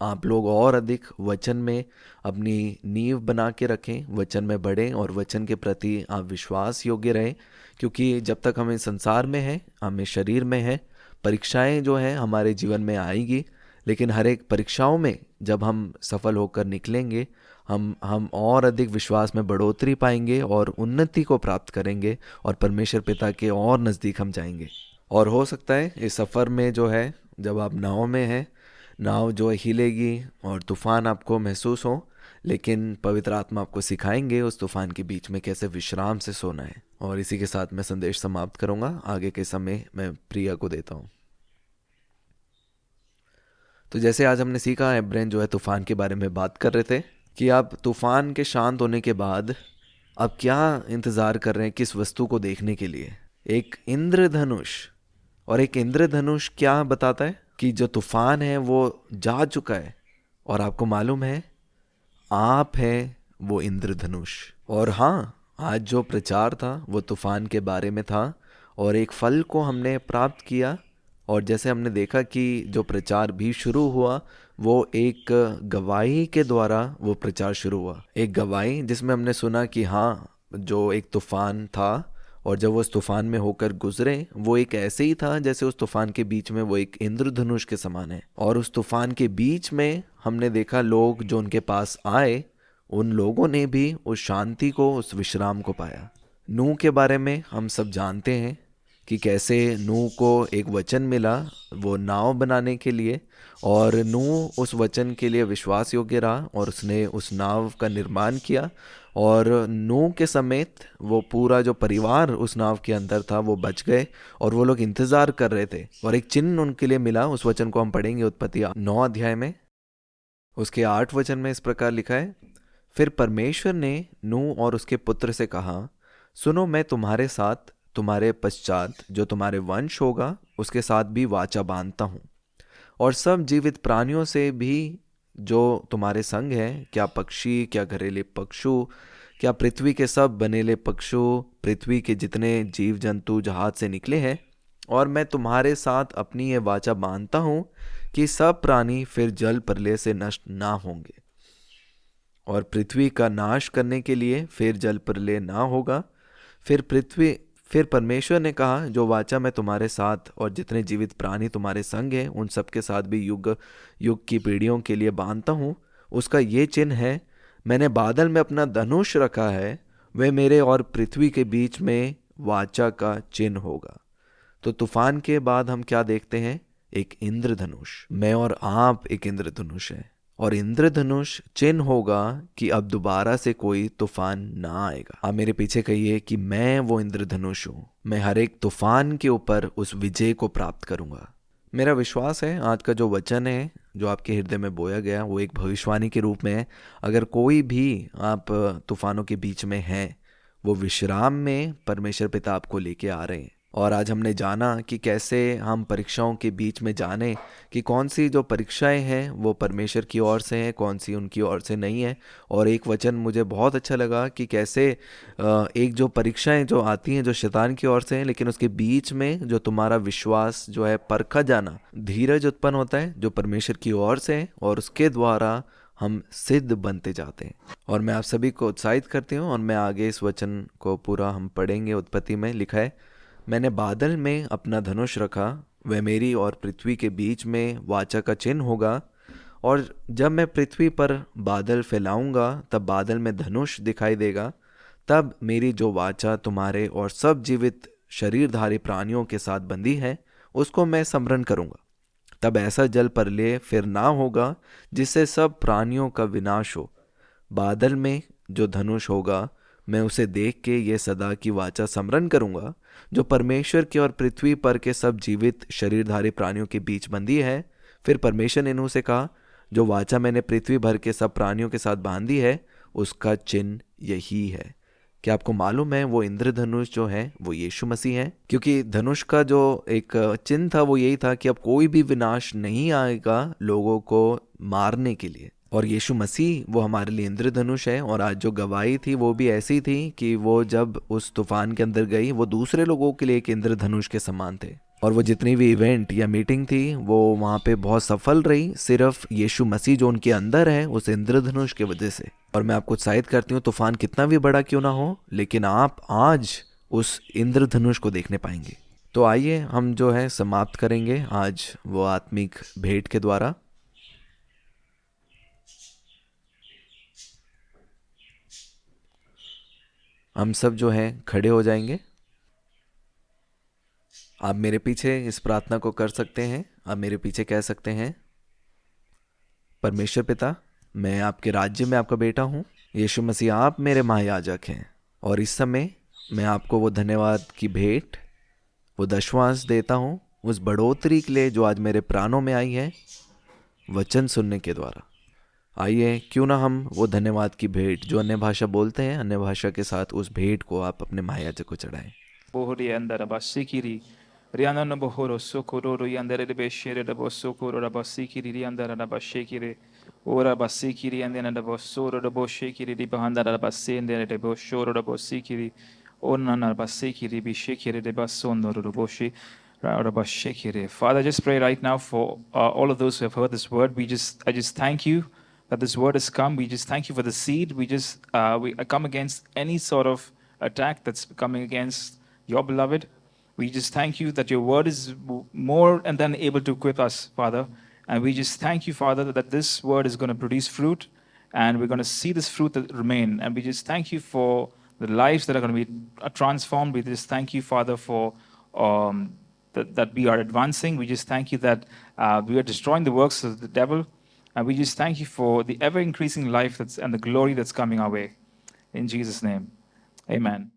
Speaker 1: आप लोग और अधिक वचन में अपनी नींव बना के रखें, वचन में बढ़ें और वचन के प्रति आप विश्वास योग्य रहें। क्योंकि जब तक हम इस संसार में हैं, हमें शरीर में है, परीक्षाएं जो हैं हमारे जीवन में आएगी, लेकिन हर एक परीक्षाओं में जब हम सफल होकर निकलेंगे, हम और अधिक विश्वास में बढ़ोतरी पाएंगे और उन्नति को प्राप्त करेंगे और परमेश्वर पिता के और नज़दीक हम जाएंगे। और हो सकता है इस सफ़र में जो है, जब आप नाव में हैं, नाव जो हिलेगी और तूफान आपको महसूस हो, लेकिन पवित्र आत्मा आपको सिखाएंगे उस तूफान के बीच में कैसे विश्राम से सोना है। और इसी के साथ मैं संदेश समाप्त करूंगा, आगे के समय मैं प्रिया को देता हूं। तो जैसे आज हमने सीखा, एब्रेन जो है तूफान के बारे में बात कर रहे थे कि आप तूफान के शांत होने के बाद अब क्या इंतज़ार कर रहे हैं, किस वस्तु को देखने के लिए? एक इंद्रधनुष। और एक इंद्रधनुष क्या बताता है कि जो तूफान है वो जा चुका है और आपको मालूम है आप हैं वो इंद्रधनुष। और हाँ, आज जो प्रचार था वो तूफान के बारे में था और एक फल को हमने प्राप्त किया। और जैसे हमने देखा कि जो प्रचार भी शुरू हुआ वो एक गवाही के द्वारा वो प्रचार शुरू हुआ, एक गवाही जिसमें हमने सुना कि हाँ, जो एक तूफान था और जब वो उस तूफान में होकर गुजरे, वो एक ऐसे ही था जैसे उस तूफान के बीच में वो एक इंद्रधनुष के समान है। और उस तूफान के बीच में हमने देखा लोग जो उनके पास आए, उन लोगों ने भी उस शांति को, उस विश्राम को पाया। नूह के बारे में हम सब जानते हैं कि कैसे नूह को एक वचन मिला वो नाव बनाने के लिए, और नूह उस वचन के लिए विश्वास योग्य रहा और उसने उस नाव का निर्माण किया। और नूह के समेत वो पूरा जो परिवार उस नाव के अंदर था वो बच गए, और वो लोग इंतज़ार कर रहे थे और एक चिन्ह उनके लिए मिला। उस वचन को हम पढ़ेंगे उत्पत्ति 9 अध्याय में, उसके 8 वचन में इस प्रकार लिखा है, फिर परमेश्वर ने नूह और उसके पुत्र से कहा, सुनो, मैं तुम्हारे साथ तुम्हारे पश्चात जो तुम्हारे वंश होगा उसके साथ भी वाचा बांधता हूँ, और सब जीवित प्राणियों से भी जो तुम्हारे संग है, क्या पक्षी, क्या घरेलू पक्षु, क्या पृथ्वी के सब बनेले पक्षु, पृथ्वी के जितने जीव जंतु जहाज से निकले हैं। और मैं तुम्हारे साथ अपनी ये वाचा बांधता हूँ कि सब प्राणी फिर जल प्रलय से नष्ट ना होंगे, और पृथ्वी का नाश करने के लिए फिर जल प्रलय ना होगा। फिर परमेश्वर ने कहा, जो वाचा मैं तुम्हारे साथ और जितने जीवित प्राणी तुम्हारे संग हैं उन सब के साथ भी युग युग की पीढ़ियों के लिए बांधता हूँ, उसका ये चिन्ह है, मैंने बादल में अपना धनुष रखा है, वह मेरे और पृथ्वी के बीच में वाचा का चिन्ह होगा। तो तूफान के बाद हम क्या देखते हैं? एक इंद्रधनुष। मैं और आप एक इंद्रधनुष है, और इंद्रधनुष चिन्ह होगा कि अब दोबारा से कोई तूफान ना आएगा। आप मेरे पीछे कहिए कि मैं वो इंद्रधनुष हूँ, मैं हर एक तूफान के ऊपर उस विजय को प्राप्त करूंगा। मेरा विश्वास है आज का जो वचन है जो आपके हृदय में बोया गया वो एक भविष्यवाणी के रूप में है। अगर कोई भी आप तूफानों के बीच में हैं, वो विश्राम में परमेश्वर पिता आपको लेके आ रहे हैं। और आज हमने जाना कि कैसे हम परीक्षाओं के बीच में जाने कि कौन सी जो परीक्षाएं हैं वो परमेश्वर की ओर से हैं, कौन सी उनकी ओर से नहीं है। और एक वचन मुझे बहुत अच्छा लगा कि कैसे एक जो परीक्षाएं जो आती हैं जो शैतान की ओर से हैं, लेकिन उसके बीच में जो तुम्हारा विश्वास जो है परखा जाना, धीरज उत्पन्न होता है जो परमेश्वर की ओर से है, और उसके द्वारा हम सिद्ध बनते जाते हैं। और मैं आप सभी को उत्साहित करती हूँ, और मैं आगे इस वचन को पूरा हम पढ़ेंगे। उत्पत्ति में लिखा है, मैंने बादल में अपना धनुष रखा, वह मेरी और पृथ्वी के बीच में वाचा का चिन्ह होगा, और जब मैं पृथ्वी पर बादल फैलाऊंगा तब बादल में धनुष दिखाई देगा, तब मेरी जो वाचा तुम्हारे और सब जीवित शरीरधारी प्राणियों के साथ बंधी है उसको मैं स्मरण करूंगा। तब ऐसा जल प्रलय फिर ना होगा जिससे सब प्राणियों का विनाश हो। बादल में जो धनुष होगा मैं उसे देख के ये सदा की वाचा स्मरण करूंगा जो परमेश्वर के और पृथ्वी पर के सब जीवित शरीरधारी प्राणियों के बीच बंधी है। फिर परमेश्वर ने नूह से कहा, जो वाचा मैंने पृथ्वी भर के सब प्राणियों के साथ बांधी है उसका चिन्ह यही है। क्या आपको मालूम है वो इंद्रधनुष जो है वो यीशु मसीह है? क्योंकि धनुष का जो एक चिन्ह था वो यही था कि अब कोई भी विनाश नहीं आएगा लोगों को मारने के लिए, और यीशु मसीह वो हमारे लिए इंद्रधनुष है। और आज जो गवाही थी वो भी ऐसी थी कि वो जब उस तूफान के अंदर गई वो दूसरे लोगों के लिए एक इंद्रधनुष के समान थे, और वो जितनी भी इवेंट या मीटिंग थी वो वहाँ पे बहुत सफल रही, सिर्फ यीशु मसीह जो उनके अंदर है उस इंद्रधनुष की वजह से। और मैं आपको उत्साहित करती हूँ, तूफान कितना भी बड़ा क्यों ना हो, लेकिन आप आज उस इंद्रधनुष को देखने पाएंगे। तो आइए हम जो है समाप्त करेंगे आज वो आत्मिक भेंट के द्वारा। हम सब जो है खड़े हो जाएंगे। आप मेरे पीछे इस प्रार्थना को कर सकते हैं। आप मेरे पीछे कह सकते हैं, परमेश्वर पिता, मैं आपके राज्य में आपका बेटा हूँ। यीशु मसीह आप मेरे महायाजक हैं, और इस समय मैं आपको वो धन्यवाद की भेंट, वो दशवांश देता हूँ उस बढ़ोतरी के लिए जो आज मेरे प्राणों में आई है वचन सुनने के द्वारा। आइए क्यों ना हम वो धन्यवाद की भेंट, जो अन्य भाषा बोलते हैं अन्य भाषा के साथ, उस भेंट को आप अपने महायाजक को चढ़ाएं।
Speaker 2: Bohori andara basikiri. Rianana bohoro sokororo yandere de beshere de bosokoro da basikiri andara da bashekiri. Ora basikiri andana da bosoro da boshekiri di bahandara da basendere de boshoro da bosikiri. Onana basikiri bishekiri de basondoro da boshi. Father, I just pray right now for all of those who have heard this word. I just thank you that this word has come. We just thank you for the seed. I come against any sort of attack that's coming against your beloved. We just thank you that your word is more and than able to equip us, Father. And we just thank you, Father, that this word is going to produce fruit, and we're going to see this fruit that remain. And we just thank you for the lives that are going to be transformed. We just thank you, Father, for that we are advancing. We just thank you that we are destroying the works of the devil. And we just thank you for the ever increasing life and the glory that's coming our way. In Jesus' name, amen.